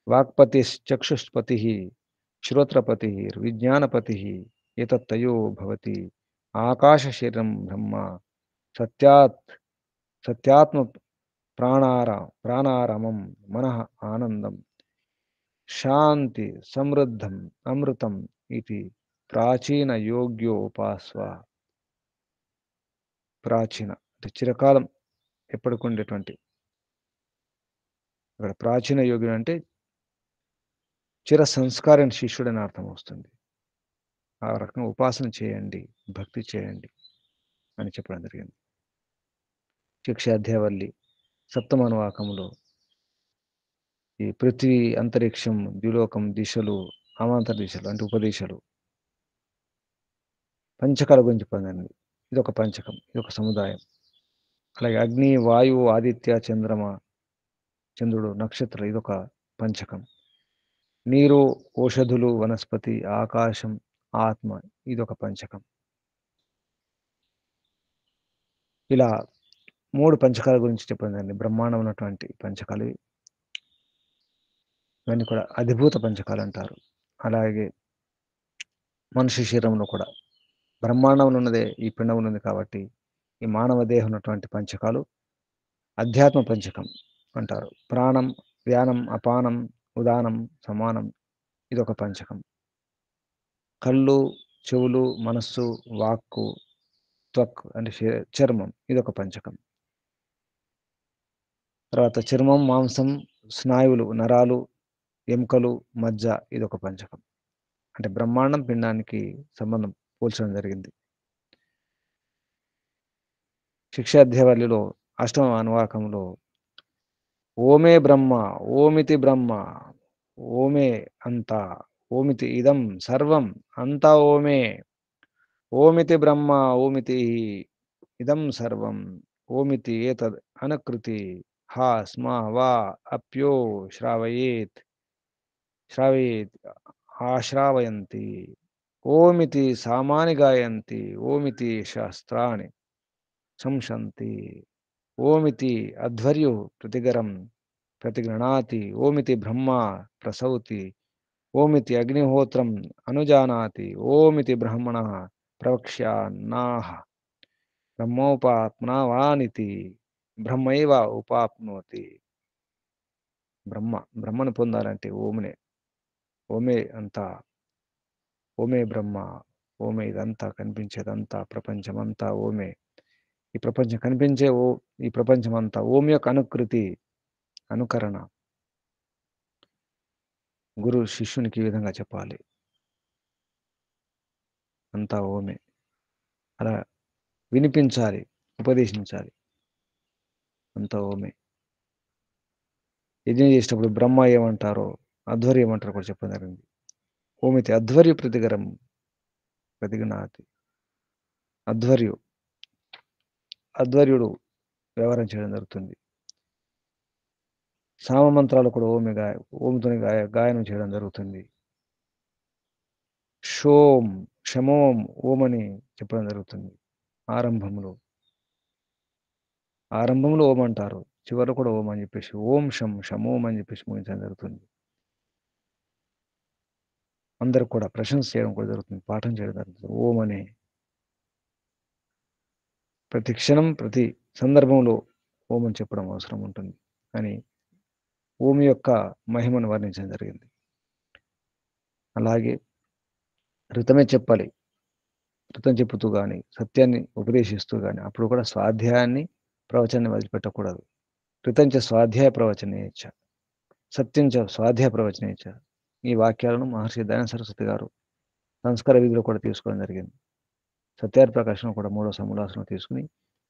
వాక్పతిశ్చక్షుష్పతిః శ్రోత్రపతిः విజ్ఞానపతిः ఏతత్తయో భవతి ఆకాశశరీరం బ్రహ్మ సత్యాత్ సత్యాత్మ ప్రాణారామం మనః ఆనందం శాంతి సమృద్ధం అమృతం ఇది ప్రాచీన యోగ్యోపాస్వ ప్రాచీన అంటే చిరకాలం ఎప్పటికుండేటువంటి ఇక్కడ ప్రాచీన యోగుడు అంటే చిర సంస్కారైన శిష్యుడని అర్థం వస్తుంది. ఆ రకంగా ఉపాసన చేయండి, భక్తి చేయండి అని చెప్పడం జరిగింది. శిక్షాధ్యావల్లి సప్తమనువాకములో ఈ పృథ్వీ, అంతరిక్షం, ద్యులోకం, దిశలు, అవాంతర దిశలు అంటే ఉపదిశలు, పంచకాల గురించి పొందండి. ఇదొక పంచకం, ఇదొక సముదాయం. అలాగే అగ్ని, వాయువు, ఆదిత్య, చంద్రుడు, నక్షత్రాలు ఇదొక పంచకం. నీరు, ఓషధులు, వనస్పతి, ఆకాశం, ఆత్మ ఇదొక పంచకం. ఇలా 3 పంచకాల గురించి చెప్పండి. బ్రహ్మాండం ఉన్నటువంటి పంచకాలు ఇవన్నీ కూడా అధిభూత పంచకాలు అంటారు. అలాగే మనిషి శరీరంలో కూడా బ్రహ్మాండంలో ఉన్నదే ఈ పిండం ఉన్నది కాబట్టి ఈ మానవ దేహం ఉన్నటువంటి పంచకాలు అధ్యాత్మ పంచకం అంటారు. ప్రాణం, వ్యానం, అపానం, ఉదానం, సమానం ఇదొక పంచకం. కళ్ళు, చెవులు, మనస్సు, వాక్కు, త్వక్ అంటే చర్మం ఇదొక పంచకం. తర్వాత చర్మం, మాంసం, స్నాయువులు, నరాలు, ఎముకలు, మజ్జ ఇదొక పంచకం. అంటే బ్రహ్మాండం పిండానికి సంబంధం పోల్చడం జరిగింది. శిక్షాధ్యావళిలో అష్టమ అనువాకంలో ఓమే బ్రహ్మ, ఓమితి బ్రహ్మ, ఓమే అంతా, ఓమితి ఇదం సర్వం అంతా ఓమే, ఓమితి బ్రహ్మ, ఓమితి ఇదం సర్వం, ఓమితి ఏతద్ అనకృతి హా స్మ వా అప్యో శ్రావయేత్ ఆశ్రావయంతి ఓమితి సామాని గాయంతి ఓమితి శాస్త్రాన్ని శంసంతి ఓమితి అధ్వర్యు ప్రతిగృణాతి ఓమితి బ్రహ్మ ప్రసౌతి ఓమితి అగ్నిహోత్రం అనుజానాతి ఓమితి బ్రహ్మణ ప్రవక్ష్యాన్నాహ బ్రహ్మోపాప్నవానితి బ్రహ్మైవ ఉపాప్నోతి. బ్రహ్మను పొందాలంటే ఓమే అంతా, ఓమే బ్రహ్మ, ఓమే ఇదంతా కనిపించేదంతా ప్రపంచమంతా ఓమే. ఈ ప్రపంచం కనిపించే ఈ ప్రపంచమంతా ఓం యొక్క అనుకరణ గురు శిష్యునికి ఈ విధంగా చెప్పాలి. అంతా ఓమే అలా వినిపించాలి, ఉపదేశించాలి. అంతా ఓమే. యజ్ఞం చేసేటప్పుడు బ్రహ్మ ఏమంటారో అధ్వర్యం ఏమంటారో కూడా చెప్పడం జరిగింది. ఓమితి అధ్వర్యు ప్రతిగణాతి అధ్వర్యుడు వ్యవహారం చేయడం జరుగుతుంది. సామమంత్రాలు కూడా ఓంతోని గాయనం చేయడం జరుగుతుంది. షోం, షమోం, ఓం అని చెప్పడం జరుగుతుంది. ఆరంభంలో ఓం అంటారు, చివరిలో కూడా ఓం అని చెప్పేసి ఓం షమోం అని చెప్పేసి ముగించడం జరుగుతుంది. అందరూ కూడా ప్రశంస చేయడం కూడా జరుగుతుంది, పాఠం చేయడం జరుగుతుంది. ఓం అనే ప్రతి క్షణం ప్రతి సందర్భంలో ఓం అని చెప్పడం అవసరం ఉంటుంది అని ఓం యొక్క మహిమను వర్ణించడం జరిగింది. అలాగే ఋతమే చెప్పాలి. ఋతం చెప్పుతూ గాని, సత్యాన్ని ఉపదేశిస్తూ గాని, అప్పుడు కూడా స్వాధ్యాయాన్ని, ప్రవచనాన్ని వదిలిపెట్టకూడదు. ఋతం చ స్వాధ్యాయ ప్రవచనే చ, సత్యం చ స్వాధ్యాయ ప్రవచనే చ. ఈ వాక్యాలను మహర్షి దయానంద సరస్వతి గారు సంస్కార విధిలో కూడా తీసుకోవడం జరిగింది. సత్యార్థ ప్రకాశం కూడా 3వ సమూలాసనం తీసుకుని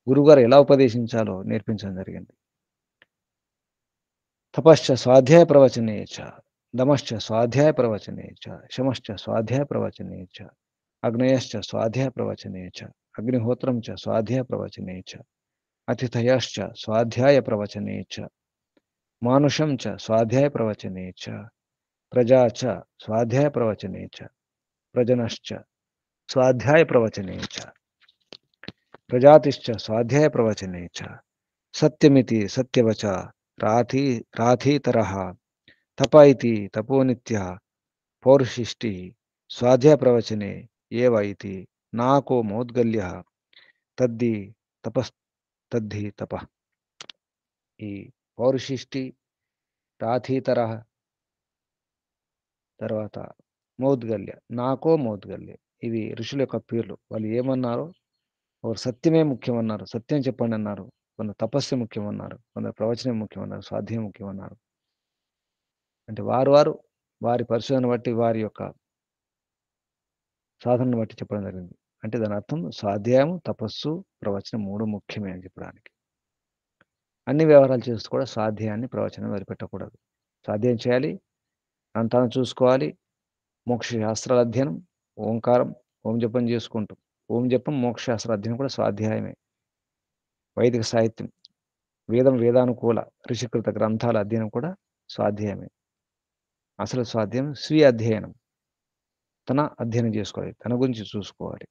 గురువుగారు ఎలా ఉపదేశించాలో నేర్పించడం జరిగింది. తపశ్చ స్వాధ్యాయ ప్రవచనే చ, దమశ్చ స్వాధ్యాయ ప్రవచనే చ, శమశ్చ స్వాధ్యాయ ప్రవచనే చ, అగ్నయశ్చ స్వాధ్యాయ ప్రవచనే చ, అగ్నిహోత్రం చ స్వాధ్యాయ ప్రవచనే చ, అతిథయశ్చ స్వాధ్యాయ ప్రవచనే చ, మానుషం చ స్వాధ్యాయ ప్రవచనే చ, ప్రజా చ స్వాధ్యాయ ప్రవచనే చ, ప్రజనశ్చ స్వాధ్యాయ ప్రవచనే చ, ప్రజాతిశ్చ స్వాధ్యాయ ప్రవచనే చ, సత్యమితి సత్యవచ రాథీతరః, తప ఇతి తపోనిత్యః, పౌరుషిష్టి స్వాధ్యాయ ప్రవచనే ఏవ ఇతి నాకో మౌద్గల్యః, తద్ధి తపస్తద్ధి తపః. ఈ పౌరుషిష్టి, రాథీతరః, తర్వాత మౌద్గల్య, నాకో మౌద్గల్య, ఇవి ఋషుల యొక్క పేర్లు. వాళ్ళు ఏమన్నారో, ఒకరు సత్యమే ముఖ్యమన్నారు, సత్యం చెప్పండి అన్నారు. కొందరు తపస్సు ముఖ్యమన్నారు, కొందరు ప్రవచనం ముఖ్యమన్నారు, స్వాధ్యాయం ముఖ్యమన్నారు. అంటే వారి పరిశోధన బట్టి, వారి యొక్క సాధనను బట్టి చెప్పడం జరిగింది. అంటే దాని అర్థం స్వాధ్యాయం, తపస్సు, ప్రవచనం 3 ముఖ్యమే అని చెప్పడానికి. అన్ని వ్యవహారాలు చేస్తూ కూడా స్వాధ్యాయాన్ని, ప్రవచనం వదిలిపెట్టకూడదు. స్వాధ్యాయం చేయాలి, తాను చూసుకోవాలి. మోక్ష శాస్త్రాల అధ్యయనం, ఓంకారం, ఓం జపం చేసుకుంటాం. ఓం జపం, మోక్ష శాస్త్ర అధ్యయనం కూడా స్వాధ్యాయమే. వైదిక సాహిత్యం, వేదానుకూల ఋషికృత గ్రంథాల అధ్యయనం కూడా స్వాధ్యాయమే. అసలు స్వాధ్యాయం స్వీయ అధ్యయనం. తన అధ్యయనం చేసుకోవాలి, తన గురించి చూసుకోవాలి.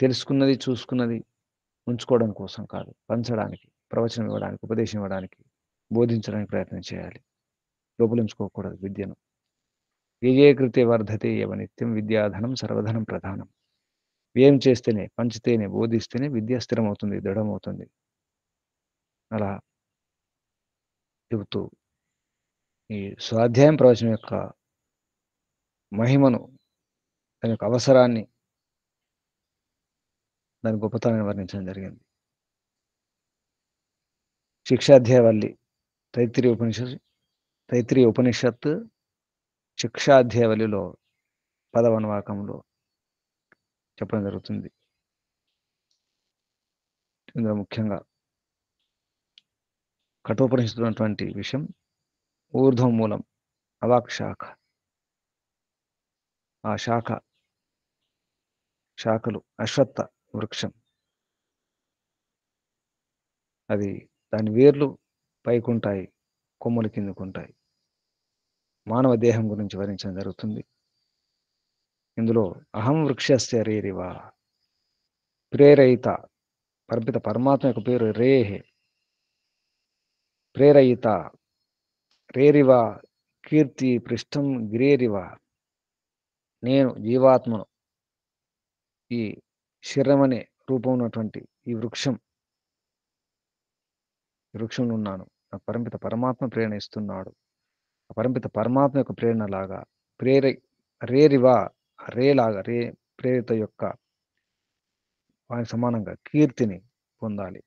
తెలుసుకున్నది, చూసుకున్నది ఉంచుకోవడం కోసం కాదు, పంచడానికి, ప్రవచనం ఇవ్వడానికి, ఉపదేశం ఇవ్వడానికి, బోధించడానికి ప్రయత్నం చేయాలి. లోపలించుకోకూడదు విద్యను. వ్యయే కృతే వర్ధతే యవ నిత్యం, విద్యాధనం సర్వధనం ప్రధానం. వ్యయం చేస్తేనే, పంచితేనే, బోధిస్తేనే విద్య స్థిరమవుతుంది, దృఢమవుతుంది. అలా చెబుతూ ఈ స్వాధ్యాయం, ప్రవచనం యొక్క మహిమను, దాని యొక్క అవసరాన్ని, దాని గొప్పతనాన్ని వర్ణించడం జరిగింది. శిక్షాధ్యాయవల్లి, తైత్రీయ ఉపనిషత్ శిక్షాధ్యాయవల్లిలో 10వ అనువాకంలో చెప్పడం జరుగుతుంది. ఇందులో ముఖ్యంగా కఠోపనిషత్తు ఉన్నటువంటి విషయం ఊర్ధ్వ మూలం, అవాక్ శాఖ. ఆ శాఖలు అశ్వత్థ వృక్షం. అది, దాని వేర్లు పైకుంటాయి, కొమ్మలు కిందకుంటాయి. మానవ దేహం గురించి వర్ణించడం జరుగుతుంది. ఇందులో అహం వృక్షస్య రేరివ, ప్రేరయిత, పరమాత్మ యొక్క పేరు రేహే, ప్రేరయిత, రేరివ, కీర్తి పృష్టం గిరేరివ. నేను జీవాత్మను, ఈ శరీరం అనే రూపం ఉన్నటువంటి ఈ వృక్షంలో ఉన్నాను. నాకు పరమాత్మ ప్రేరణ ఇస్తున్నాడు. ఆ పరమాత్మ యొక్క ప్రేరణ లాగా, రేరివా, రేలాగా, ప్రేరిత యొక్క వానికి సమానంగా కీర్తిని పొందాలి.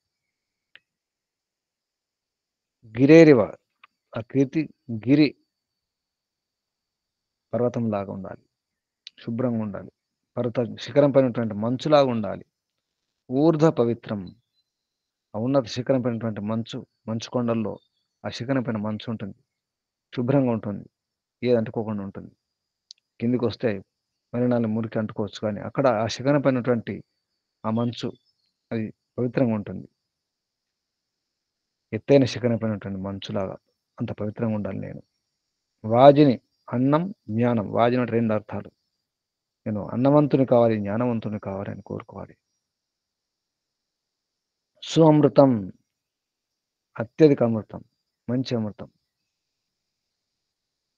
గిరేరివ, ఆ కీర్తి పర్వతం లాగా ఉండాలి, శుభ్రంగా ఉండాలి. శిఖరం పైనటువంటి మంచులాగా ఉండాలి. ఊర్ధ్వ పవిత్రం, ఆ ఉన్నత శిఖరం పైనటువంటి మంచు కొండల్లో ఆ శిఖరం పైన మంచు ఉంటుంది, శుభ్రంగా ఉంటుంది, ఏది అంటుకోకుండా ఉంటుంది. కిందికి వస్తే మలినాలు, మురికి అంటుకోవచ్చు, కానీ అక్కడ ఆ శిఖరం పైనటువంటి ఆ మంచు అది పవిత్రంగా ఉంటుంది. ఎత్తైన శిఖరం పైనటువంటి మంచులాగా అంత పవిత్రంగా ఉండాలి నేను. వాజిని, అన్నం, జ్ఞానం. వాజిని అంటే 2 అర్థాలు. నేను అన్నవంతుని కావాలి, జ్ఞానవంతుని కావాలి అని కోరుకోవాలి. సుఅమృతం, అత్యధిక అమృతం, మంచి అమృతం.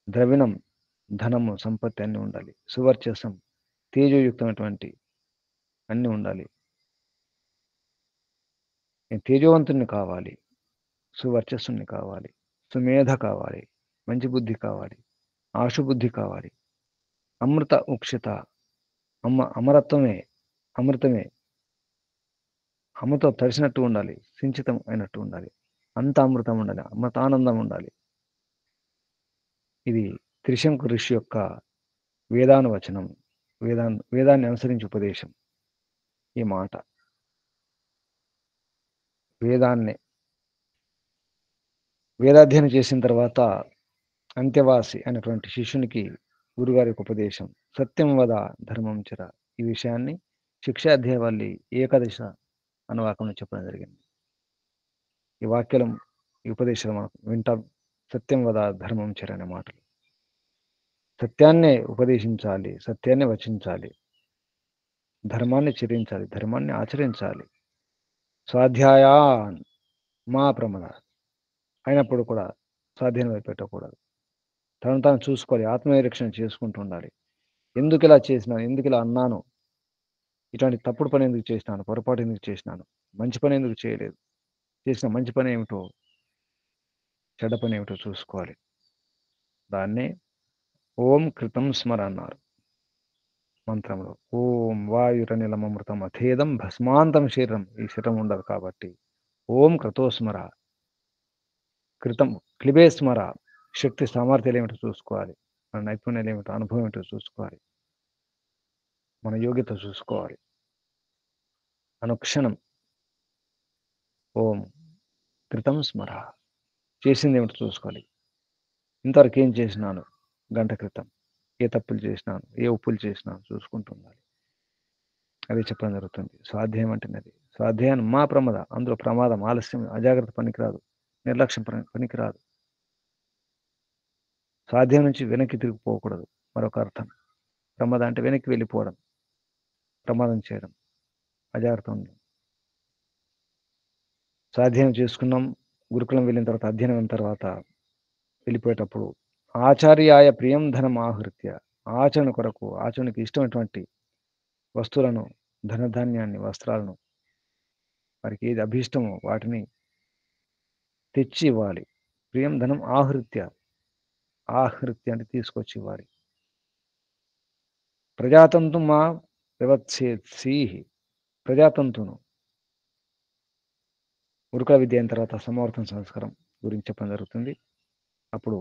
ద్రవిణం, ధనము, సంపత్తి అన్నీ ఉండాలి. సువర్చసం, తేజోయుక్తమైనటువంటి అన్నీ ఉండాలి. నేను తేజోవంతుని కావాలి, సువర్చస్సుని కావాలి, సుమేధ కావాలి, మంచి బుద్ధి కావాలి, ఆశుబుద్ధి కావాలి. అమృత ఉక్షిత, అమరత్వమే, అమృతమే, అమృతం తడిసినట్టు ఉండాలి, సించితం అయినట్టు ఉండాలి, అంత అమృతం ఉండాలి, అమృతానందం ఉండాలి. ఇది త్రిశంకు ఋషి యొక్క వేదానువచనం, వేదాన్ని అనుసరించి ఉపదేశం. ఈ మాట వేదాధ్యయనం చేసిన తర్వాత అంత్యవాసి అయినటువంటి శిష్యునికి గురుగారి యొక్క ఉపదేశం, సత్యం వద ధర్మం చర. ఈ విషయాన్ని శిక్షాధ్యాయవల్లి ఏకాదశ అనువాకంలో చెప్పడం జరిగింది. ఈ వాక్యం, ఈ ఉపదేశాలు మనం వింటాం. సత్యం వద ధర్మం చర అనే మాటలు. సత్యాన్నే ఉపదేశించాలి, సత్యాన్ని వచించాలి, ధర్మాన్ని చరించాలి, ధర్మాన్ని ఆచరించాలి. స్వాధ్యాయాన్ మా ప్రమద అయినప్పుడు కూడా స్వాధీనం పెట్టకూడదు. తను తాను చూసుకోవాలి, ఆత్మనిరీక్షణ చేసుకుంటూ ఉండాలి. ఎందుకు ఇలా చేసినాను, ఎందుకు ఇలా అన్నాను, ఇటువంటి తప్పుడు పని ఎందుకు చేసినాను, పొరపాటు ఎందుకు చేసినాను, మంచి పని ఎందుకు చేయలేదు, చేసిన మంచి పని ఏమిటో, చెడ్డ పని ఏమిటో చూసుకోవాలి. దాన్నే ఓం కృతం స్మర అన్నారు మంత్రంలో. ఓం వాయురనిలమృతం అథేదం భస్మాంతం శరీరం. ఈ శరీరం ఉండదు కాబట్టి ఓం కృతోస్మర, కృతం క్లిబే స్మర. శక్తి సామర్థ్యాలు ఏమిటో చూసుకోవాలి, మన నైపుణ్యాలు ఏమిటో, అనుభవం ఏమిటో చూసుకోవాలి, మన యోగ్యత చూసుకోవాలి. అనుక్షణం ఓం కృతం స్మర, చేసింది ఏమిటో చూసుకోవాలి. ఇంతవరకు ఏం చేసినాను, గంట క్రితం ఏ తప్పులు చేసినాను, ఏ ఉప్పులు చేసినాను చూసుకుంటున్నాను. అది చెప్పడం జరుగుతుంది. స్వాధ్యాయం అంటేనే అది. స్వాధ్యాయం మా ప్రమాద, అందులో ప్రమాదం, ఆలస్యం, అజాగ్రత్త పనికిరాదు, నిర్లక్ష్యం పనికిరాదు. స్వాధ్యాయం నుంచి వెనక్కి తిరిగిపోకూడదు. మరొక అర్థం ప్రమాదం అంటే వెనక్కి వెళ్ళిపోవడం, ప్రమాదం చేయడం, అజాగ్రత్త ఉండడం. స్వాధ్యాయం చేసుకున్నాం, గురుకులం వెళ్ళిన తర్వాత, అధ్యయనం అయిన తర్వాత వెళ్ళిపోయేటప్పుడు ఆచార్యాయ ప్రియం ధనం ఆహృత్య, ఆచరణ కొరకు, ఆచరణకి ఇష్టమైనటువంటి వస్తువులను, ధనధాన్యాన్ని, వస్త్రాలను, వారికి ఏది అభీష్టమో వాటిని తెచ్చి ఇవ్వాలి. ప్రియం ధనం ఆహృత్య, ఆహృత్య అంటే తీసుకొచ్చి ఇవ్వాలి. ప్రజాతంతు మా వివత్సేత్సి, ప్రజాతంతును గురుకుల విద్య అయిన తర్వాత సమవర్తన సంస్కారం గురించి చెప్పడం జరుగుతుంది. అప్పుడు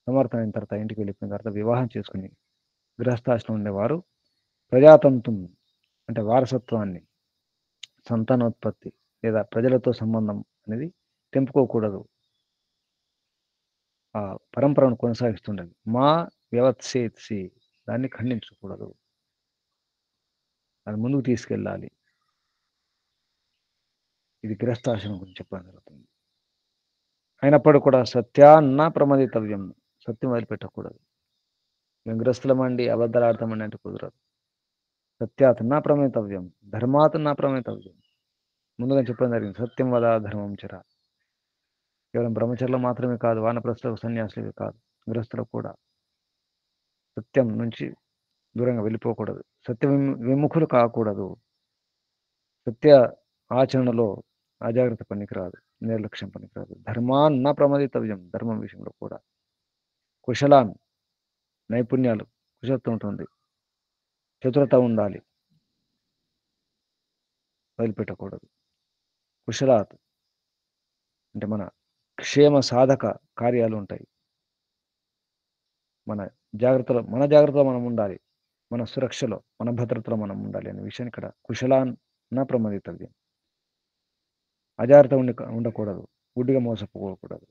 సమర్థన అయిన తర్వాత, ఇంటికి వెళ్ళిపోయిన తర్వాత వివాహం చేసుకుని గృహస్థాశ్రమం ఉండేవారు ప్రజాతంతు అంటే వారసత్వాన్ని, సంతానోత్పత్తి లేదా ప్రజలతో సంబంధం అనేది తెంపుకోకూడదు. ఆ పరంపరను కొనసాగిస్తుండాలి. మా వ్యవత్సేత్సి, దాన్ని ఖండించకూడదు, దాన్ని ముందుకు తీసుకెళ్ళాలి. ఇది గృహస్థాశ్రమం గురించి చెప్పడం జరుగుతుంది. అయినప్పుడు కూడా సత్యాన్న ప్రమదితవ్యం, సత్యం వదిలిపెట్టకూడదు. మేము గృహస్థులమండి, అబద్ధాలు ఆడతామండి అంటే కుదరదు. సత్యాత్ నా ప్రమేతవ్యం, ధర్మాత్ నా ప్రమేతవ్యం. ముందుగా చెప్పడం జరిగింది, సత్యం వద ధర్మం చర. కేవలం బ్రహ్మచర్యలు మాత్రమే కాదు, వానప్రస్థులకు, సన్యాసులకు కాదు, గృహస్థులకు కూడా సత్యం నుంచి దూరంగా వెళ్ళిపోకూడదు. సత్య విముఖులు కాకూడదు. సత్య ఆచరణలో అజాగ్రత్త పనికిరాదు, నిర్లక్ష్యం పనికిరాదు. ధర్మాన్న ప్రమదితవ్యం, ధర్మం విషయంలో కూడా. కుశలాన్, నైపుణ్యాలు, కుశలత్వం ఉంటుంది, చతురత ఉండాలి, వదిలిపెట్టకూడదు. కుశలాత్ అంటే మన క్షేమ సాధక కార్యాలు ఉంటాయి. మన జాగ్రత్తలో మనం ఉండాలి, మన సురక్షలో, మన భద్రతలో మనం ఉండాలి అనే విషయాన్ని ఇక్కడ కుశలాన్న ప్రమదితవ్యం. అజాగ్రత్త ఉండకూడదు, గుడ్డిగా మోసపోకూడదు.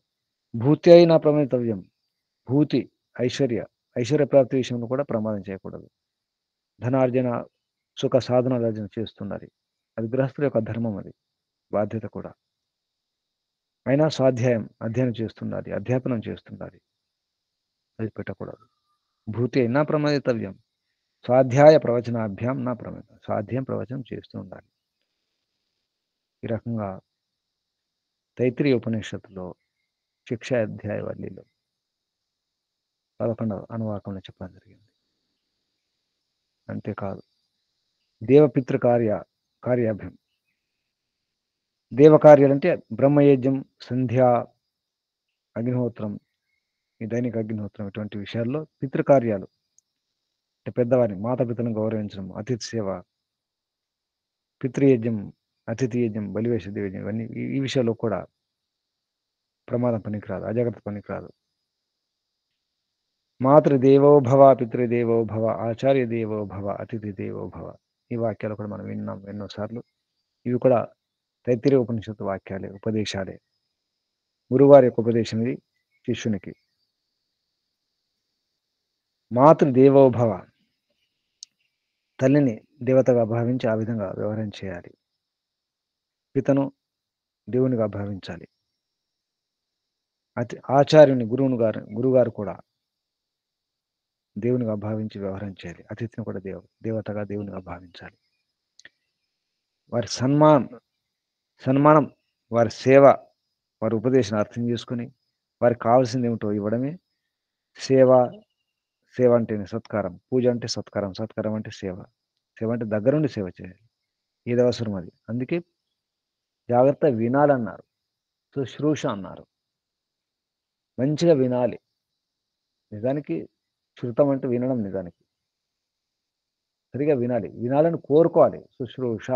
భూతి అయినా ప్రమదితవ్యం, భూతి ఐశ్వర్య ప్రాప్తి విషయంలో కూడా ప్రమాదం చేయకూడదు. ధనార్జన, సుఖ సాధనార్జన చేస్తుండాలి. అది గృహస్థుల యొక్క ధర్మం, అది బాధ్యత కూడా. అయినా స్వాధ్యాయం, అధ్యయనం చేస్తుండాలి, అధ్యాపనం చేస్తుండాలి, అది పెట్టకూడదు. భూతి అయినా ప్రమదితవ్యం, స్వాధ్యాయ ప్రవచనాభ్యాం నా ప్రమేత, స్వాధ్యాయం ప్రవచనం చేస్తూ ఉండాలి. ఈ రకంగా తైత్రీయ ఉపనిషత్తులో శిక్షా అధ్యాయ వల్లిలో 11వ అనువాకంలో చెప్పడం జరిగింది. అంతేకాదు దేవపితృ కార్యాభ్యం, దేవకార్యాలంటే బ్రహ్మయజ్ఞం, సంధ్యా, అగ్నిహోత్రం, ఈ దైనిక అగ్నిహోత్రం, ఇటువంటి విషయాల్లో పితృకార్యాలు, అంటే పెద్దవారిని మాతాపితలను గౌరవించడం, అతిథి సేవ, పితృయజ్ఞం, అతిథి యజ్ఞం, బలివేష దేవజ్ఞం ఇవన్నీ ఈ విషయాల్లో కూడా ప్రమాదం పనికిరాదు, అజాగ్రత్త పనికిరాదు. మాతృదేవో భవ, పితృదేవో భవ, ఆచార్య దేవో భవ, అతిథి దేవో భవ. ఈ వాక్యాలు కూడా మనం విన్నాం ఎన్నోసార్లు. ఇవి కూడా తైత్తిరీయ ఉపనిషత్తు వాక్యాలే, ఉపదేశాలే. గురువారి యొక్క ఉపదేశం ఇది శిష్యునికి. మాతృదేవో భవ, తల్లిని దేవతగా భావించి ఆ విధంగా వ్యవహారం చేయాలి. పితను దేవునిగా భావించాలి. ఆచార్యుని గురువుగారు కూడా దేవునిగా భావించి వ్యవహారం చేయాలి. అతిథిని కూడా దేవతగా దేవునిగా భావించాలి. వారి సన్మానం, వారి సేవ, వారి ఉపదేశాన్ని అర్థం చేసుకొని వారికి కావాల్సింది ఏమిటో ఇవ్వడమే సేవ. సేవ అంటేనే సత్కారం, పూజ అంటే సత్కారం, సత్కారం అంటే సేవ. సేవ అంటే దగ్గరుండి సేవ చేయాలి. ఏది అవసరం అది. అందుకే జాగ్రత్త వినాలన్నారు, శుశ్రూష అన్నారు. మంచిగా వినాలి. నిజానికి శృతం అంటే వినడం. నిజానికి సరిగా వినాలి, వినాలని కోరుకోవాలి. శుశ్రూష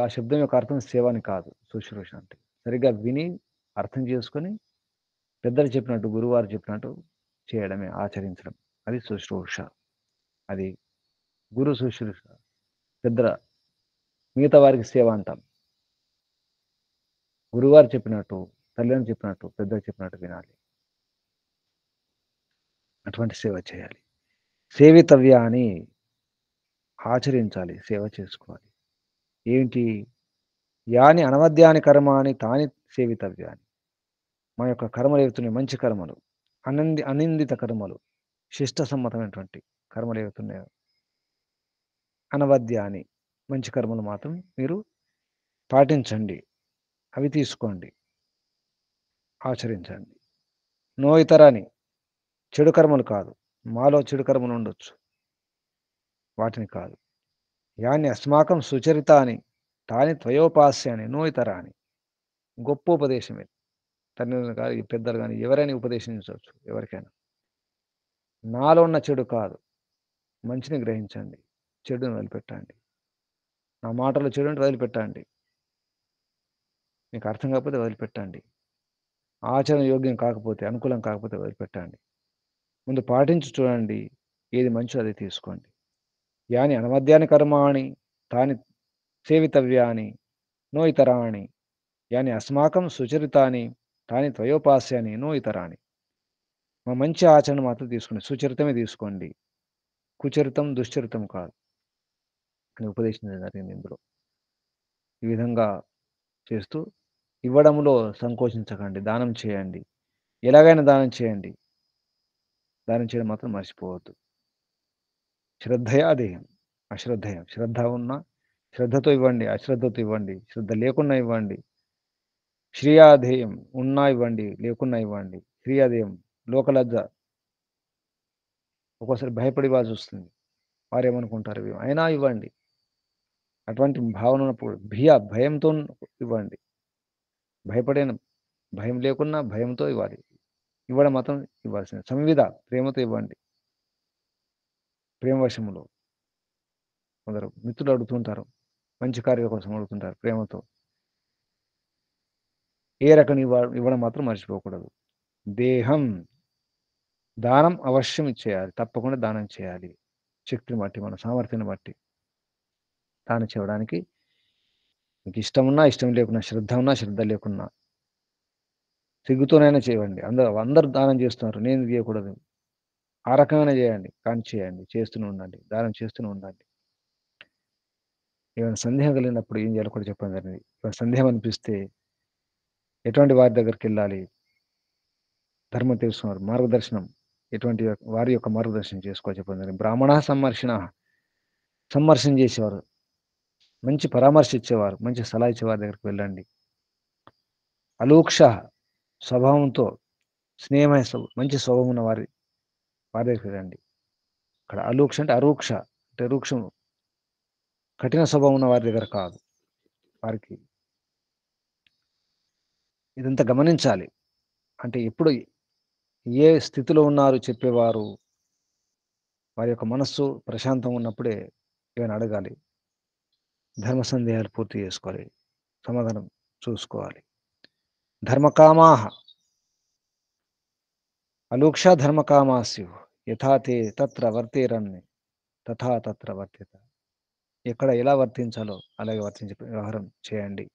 ఆ శబ్దం యొక్క అర్థం సేవ అని కాదు. శుశ్రూష అంటే సరిగా విని అర్థం చేసుకొని పెద్దలు చెప్పినట్టు, గురువారు చెప్పినట్టు చేయడమే, ఆచరించడం. అది శుశ్రూష. అది గురు శుశ్రూష. పెద్దల మిగతా వారికి సేవ అంటాం. గురువారు చెప్పినట్టు, తల్లిని చెప్పినట్టు, పెద్దలు చెప్పినట్టు వినాలి. అటువంటి సేవ చేయాలి. సేవితవ్యాన్ని ఆచరించాలి, సేవ చేసుకోవాలి. ఏంటి? యాని అనవద్యాని కర్మాని తాని సేవితవ్యాన్ని. మన యొక్క కర్మలు ఏవుతున్నాయి, మంచి కర్మలు, అనిందిత కర్మలు, శిష్ట సమ్మతమైనటువంటి కర్మలు ఏవుతున్నాయో అనవద్యాని, మంచి కర్మలు మాత్రం మీరు పాటించండి, అవి తీసుకోండి, ఆచరించండి. నో ఇతరాని, చెడు కర్మలు కాదు. మాలో చెడు కర్మలు ఉండొచ్చు, వాటిని కాదు. యాని అస్మాకం సుచరిత అని తాని త్వయోపాస్యాన్ని నో ఇతరాని. గొప్ప ఉపదేశం ఇది. తండ్రులు కానీ పెద్దలు కానీ ఎవరైనా ఉపదేశించవచ్చు ఎవరికైనా. నాలో ఉన్న చెడు కాదు, మంచిని గ్రహించండి, చెడుని వదిలిపెట్టండి. నా మాటలో చెడు అంటే వదిలిపెట్టండి, మీకు అర్థం కాకపోతే వదిలిపెట్టండి, ఆచరణ యోగ్యం కాకపోతే, అనుకూలం కాకపోతే వదిలిపెట్టండి. ముందు పాటించి చూడండి, ఏది మంచో అది తీసుకోండి. యాని అనమధ్యాని కర్మాణి తాని సేవితవ్యాని నో ఇతరాణి. యాని అస్మాకం సుచరితాని తాని త్వయోపాస్యాని నో ఇతరాని. మా మంచి ఆచరణ మాత్రం తీసుకోండి, సుచరితమే తీసుకోండి, కుచరితం దుశ్చరితం కాదు అని ఉపదేశించడం జరిగింది ఇందులో. ఈ విధంగా చేస్తూ ఇవ్వడంలో సంకోచించకండి, దానం చేయండి. ఎలాగైనా దానం చేయండి, దానం చేయడం మాత్రం మర్చిపోవద్దు. శ్రద్ధయా దేయం అశ్రద్ధయం. శ్రద్ధ ఉన్నా శ్రద్ధతో ఇవ్వండి, అశ్రద్ధతో ఇవ్వండి, శ్రద్ధ లేకున్నా ఇవ్వండి. శ్రీయాధేయం ఉన్నా ఇవ్వండి, లేకున్నా ఇవ్వండి. శ్రీయాధేయం లోకలజ్జ. ఒక్కోసారి భయపడి ఇవ్వాల్సి వస్తుంది, వారేమనుకుంటారు అయినా ఇవ్వండి. అటువంటి భావన ఉన్నప్పుడు భయంతో ఇవ్వండి. భయపడిన భయం లేకున్నా భయంతో ఇవ్వాలి. ఇవ్వడం మాత్రం ఇవ్వాల్సింది. సంవిధ ప్రేమతో ఇవ్వండి. ప్రేమవశములో కొందరు మిత్రులు అడుగుతుంటారు, మంచి కార్యాల కోసం అడుగుతుంటారు ప్రేమతో. ఏ రకం ఇవ్వడం మాత్రం మర్చిపోకూడదు. దేహం దానం అవశ్యం ఇచ్చేయాలి, తప్పకుండా దానం చేయాలి. శక్తిని బట్టి, మన సామర్థ్యాన్ని బట్టి దానం చేయడానికి మీకు ఇష్టం ఉన్నా ఇష్టం లేకున్నా, శ్రద్ధ ఉన్నా శ్రద్ధ లేకున్నా, సిగ్గుతోనైనా చేయండి. అందరూ దానం చేస్తున్నారు, నేను చేయకూడదు, ఆ రకంగానే చేయండి. కానీ చేయండి, చేస్తూనే ఉండండి, దానం చేస్తూనే ఉండండి. ఏమైనా సందేహం కలిగినప్పుడు ఏం చేయాలో కూడా చెప్పడం జరిగింది. ఏమైనా సందేహం అనిపిస్తే ఎటువంటి వారి దగ్గరికి వెళ్ళాలి, ధర్మం తెలుసుకున్నారు, మార్గదర్శనం ఎటువంటి వారి యొక్క మార్గదర్శనం చేసుకోవాలి చెప్పడం జరిగింది. బ్రాహ్మణ సంమర్శన చేసేవారు, మంచి పరామర్శ ఇచ్చేవారు, మంచి సలహా ఇచ్చేవారి దగ్గరికి వెళ్ళండి. అలూక్ష స్వభావంతో స్నేహమైన మంచి స్వభావం ఉన్న వారి దగ్గరికి వెళ్ళండి. అక్కడ అలూక్ష అంటే అరూక్ష అంటే రూక్షం, కఠిన స్వభావం ఉన్న వారి దగ్గర కాదు. వారికి ఇదంతా గమనించాలి. అంటే ఎప్పుడు ఏ స్థితిలో ఉన్నారు చెప్పేవారు, వారి యొక్క మనస్సు ప్రశాంతంగా ఉన్నప్పుడే ఏమైనా అడగాలి. ధర్మ సందేహాలు పూర్తి చేసుకోవాలి. సమాధానం చూసుకోవాలి. ధర్మకామాః అలూక్షా ధర్మకామాస్యు యథా తే తత్ర వర్తేరన్ తథా తత్ర వర్తిత. ఎక్కడ ఎలా వర్తించాలో అలాగే వర్తించి వ్యవహారం చేయండి.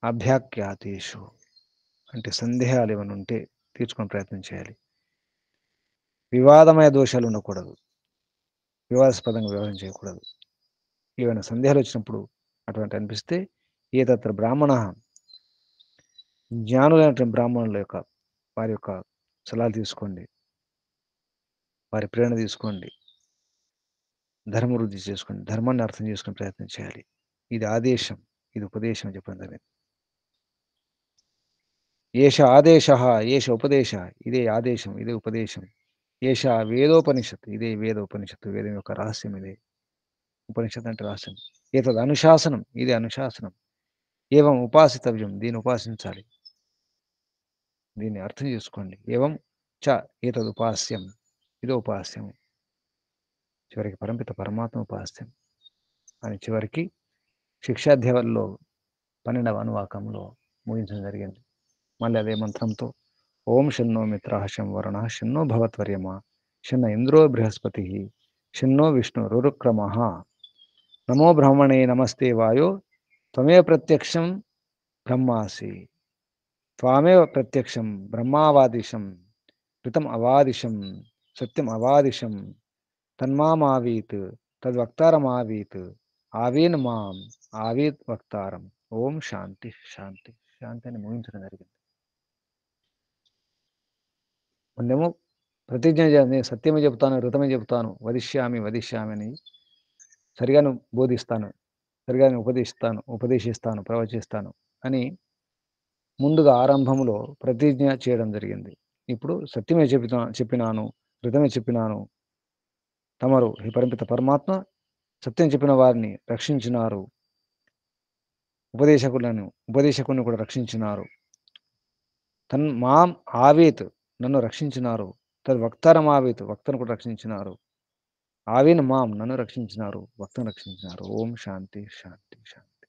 అభ్యాఖ్యాతేషు అంటే సందేహాలు ఏమైనా ఉంటే తీర్చుకునే ప్రయత్నం చేయాలి. వివాదమయ దోషాలు ఉండకూడదు. వివాదాస్పదంగా వ్యవహారం చేయకూడదు. ఏమైనా సందేహాలు వచ్చినప్పుడు అటువంటి అనిపిస్తే ఏ తత్ర బ్రాహ్మణ జ్ఞానులైనటువంటి బ్రాహ్మణుల యొక్క వారి యొక్క సలహాలు తీసుకోండి. వారి ప్రేరణ తీసుకోండి. ధర్మవృద్ధి చేసుకోండి. ధర్మాన్ని అర్థం చేసుకునే ప్రయత్నం చేయాలి. ఇది ఆదేశం, ఇది ఉపదేశం అని చెప్పడం జరిగింది. ఏష ఆదేశ, ఏష ఉపదేశ, ఇదే ఆదేశం, ఇదే ఉపదేశం. ఏష వేదోపనిషత్తు, ఇదే వేదోపనిషత్తు, వేదం యొక్క రహస్యం ఇదే. ఉపనిషత్తు అంటే రహస్యం. ఏతద్ అనుశాసనం, ఇదే అనుశాసనం. ఏవం ఉపాసితవ్యం, దీన్ని ఉపాసించాలి. దీన్ని అర్థం చేసుకోండి. ఏవం చ ఏతద్ ఉపాస్యం, ఇదో ఉపాస్యం. చివరికి పరంపిత పరమాత్మ ఉపాస్యం అని చివరికి శిక్షాధ్యాయంలో 12వ అనువాకంలో ముగించడం జరిగింది. మళ్ళీ అదే మంత్రంతో ఓం షన్నో మిత్రః శం వరుణః షన్నో భవత్వర్యమా షన్న ఇంద్రో బృహస్పతి షన్నో విష్ణు రురుక్రమః నమో బ్రహ్మణే నమస్తే వాయో త్వమేవ ప్రత్యక్షం బ్రహ్మాసి త్వామేవ ప్రత్యక్షం బ్రహ్మావాదిశం ఋతం అవాదిశం సత్యం అవాదిశం తన్మామావీత్ తద్వక్తారమావీత్ ఆవేన్ మాం ఆవేత్ వక్తారం. ఓం శాంతి శాంతి శాంతి అని ముగించడం జరిగింది. ముందేమో ప్రతిజ్ఞ నేను సత్యమే చెబుతాను, ఋతమే చెబుతాను, వదిష్యామి వదిష్యామి అని సరిగాను బోధిస్తాను, సరిగాను ఉపదేశిస్తాను, ప్రవచిస్తాను అని ముందుగా ఆరంభంలో ప్రతిజ్ఞ చేయడం జరిగింది. ఇప్పుడు సత్యమే చెప్పినాను, ఋతమే చెప్పినాను. తమరు ఈ పరమిత పరమాత్మ సత్యం చెప్పిన వారిని రక్షించినారు. ఉపదేశకుని కూడా రక్షించినారు. మాం ఆవేత్ నన్ను రక్షించినారు. తద్ వక్తారం ఆవేత్ వక్తను కూడా రక్షించినారు. ఆవేన్ మాం నన్ను రక్షించినారు, వక్తను రక్షించినారు. ఓం శాంతి శాంతి శాంతి.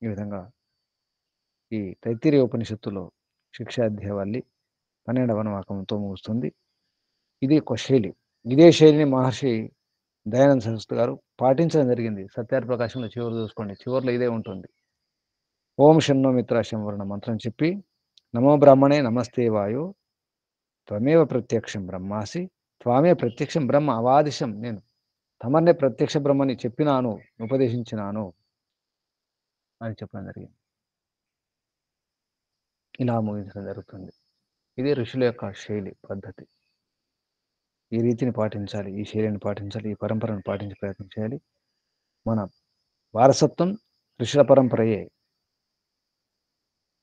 ఈ విధంగా ఈ తైత్తిరీయ ఉపనిషత్తులో శిక్షాధ్యాయవల్లి 12వ అనువాకంతో ముగుస్తుంది. ఇది ఒక శైలి. ఇదే శైలిని మహర్షి దయానంద సరస్వతి గారు పాటించడం జరిగింది. సత్యార్థ ప్రకాశంలో చివరి చూసుకోండి, చివరిలో ఇదే ఉంటుంది. ఓం షన్నో మిత్ర శం వరుణ మంత్రం చెప్పి నమో బ్రాహ్మణే నమస్తే వాయో త్వమేవ ప్రత్యక్షం బ్రహ్మాసి త్వామే ప్రత్యక్షం బ్రహ్మ అవాదిశం, నేను తమర్నే ప్రత్యక్ష బ్రహ్మని చెప్పినాను, ఉపదేశించినాను అని చెప్పడం జరిగింది. ఇలా ముగించడం జరుగుతుంది. ఇది ఋషుల యొక్క శైలి పద్ధతి. ఈ రీతిని పాటించాలి, ఈ శైలిని పాటించాలి, ఈ పరంపరను పాటించే ప్రయత్నం చేయాలి. మన వారసత్వం ఋషుల పరంపరయే.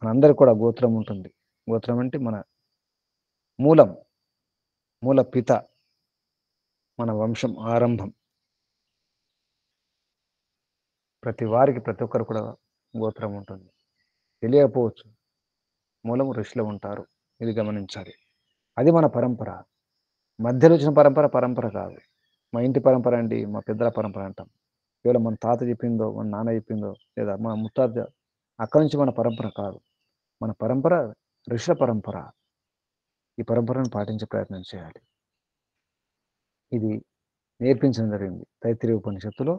మనందరికి కూడా గోత్రం ఉంటుంది. గోత్రం అంటే మన మూలం, మూల పిత, మన వంశం ఆరంభం. ప్రతి వారికి ప్రతి ఒక్కరు కూడా గోత్రం ఉంటుంది. తెలియకపోవచ్చు, మూలం ఋషులు ఉంటారు. ఇది గమనించాలి. అది మన పరంపర. మధ్యలో వచ్చిన పరంపర పరంపర కాదు. మా ఇంటి పరంపర అండి, మా పెద్దల పరంపర అంటాం. కేవలం మన తాత చెప్పిందో, మన నాన్న చెప్పిందో, లేదా మన ముత్తాత, అక్కడి నుంచి మన పరంపర కాదు. మన పరంపర ఋషుల పరంపర. ఈ పరంపరను పాటించే ప్రయత్నం చేయాలి. ఇది నేర్పించడం జరిగింది తైత్తిరీయ ఉపనిషత్తులో.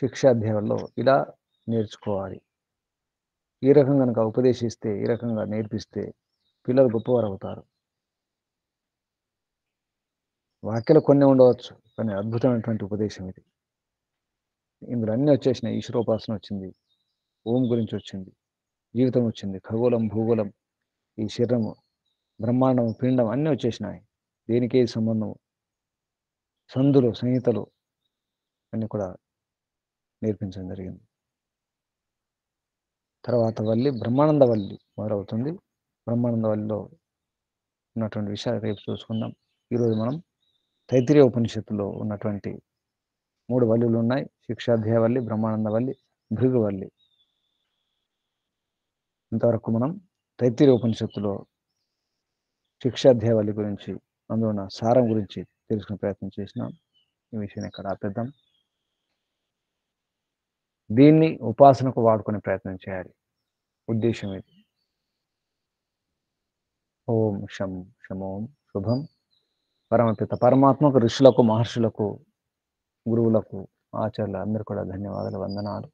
శిక్షాధ్యాయంలో ఇలా నేర్చుకోవాలి. ఈ రకంగా కనుక ఉపదేశిస్తే, ఈ రకంగా నేర్పిస్తే పిల్లలు గొప్పవారు అవుతారు. వాక్యాలు కొన్ని ఉండవచ్చు, కానీ అద్భుతమైనటువంటి ఉపదేశం ఇది. ఇందులో అన్నీ వచ్చేసినాయి. ఈశ్వరోపాసన వచ్చింది, ఓం గురించి వచ్చింది, జీవితం వచ్చింది, ఖగోళం భూగోళం, ఈ శరీరము, బ్రహ్మాండం, పిండం అన్నీ వచ్చేసినాయి. దేనికి సంబంధం, సందులు, సంహితలు అన్నీ కూడా నేర్పించడం జరిగింది. తర్వాత వల్లి బ్రహ్మానంద వల్లి మొదలవుతుంది. బ్రహ్మానంద వల్లిలో ఉన్నటువంటి విషయాలు రేపు చూసుకుందాం. ఈరోజు మనం తైత్తిరీయ ఉపనిషత్తులో ఉన్నటువంటి 3 వల్లులు ఉన్నాయి. శిక్షాధ్యాయ వల్లి, బ్రహ్మానంద వల్లి, భృగువల్లి. ఇంతవరకు మనం తైత్తిరీయ ఉపనిషత్తులో శిక్షాధ్యాయ వల్లి గురించి అందులో ఉన్న సారం గురించి తెలుసుకునే ప్రయత్నం చేసినాం. ఈ విషయాన్ని ఇక్కడ ఆపేద్దాం. దీన్ని ఉపాసనకు వాడుకునే ప్రయత్నం చేయాలి. ఉద్దేశం ఇది. ఓం శం శమోం శుభం. పరమపిత పరమాత్మకు, ఋషులకు, మహర్షులకు, గురువులకు, ఆచార్యులు అందరూ కూడా ధన్యవాదాలు, వందనాలు.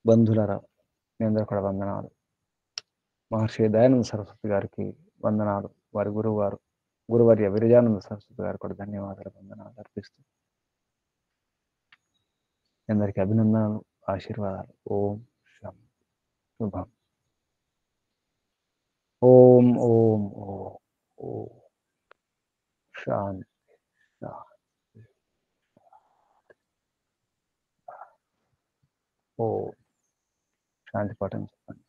బంధులరా మీ అందరూ కూడా వందనాలు. మహర్షి దయానంద సరస్వతి గారికి వందనాలు. వారి గురువు గారు గురువర్య విరజానంద సరస్వతి గారు కూడా ధన్యవాదాలు, వందనాలు అర్పిస్తూ అందరికీ అభినందనలు, ఆశీర్వాదాలు. ఓం శం శుభం. ఓం ఓం ఓం ఓం శాంతి శాంతి. ఓం శాంతి పాఠం చెప్పండి.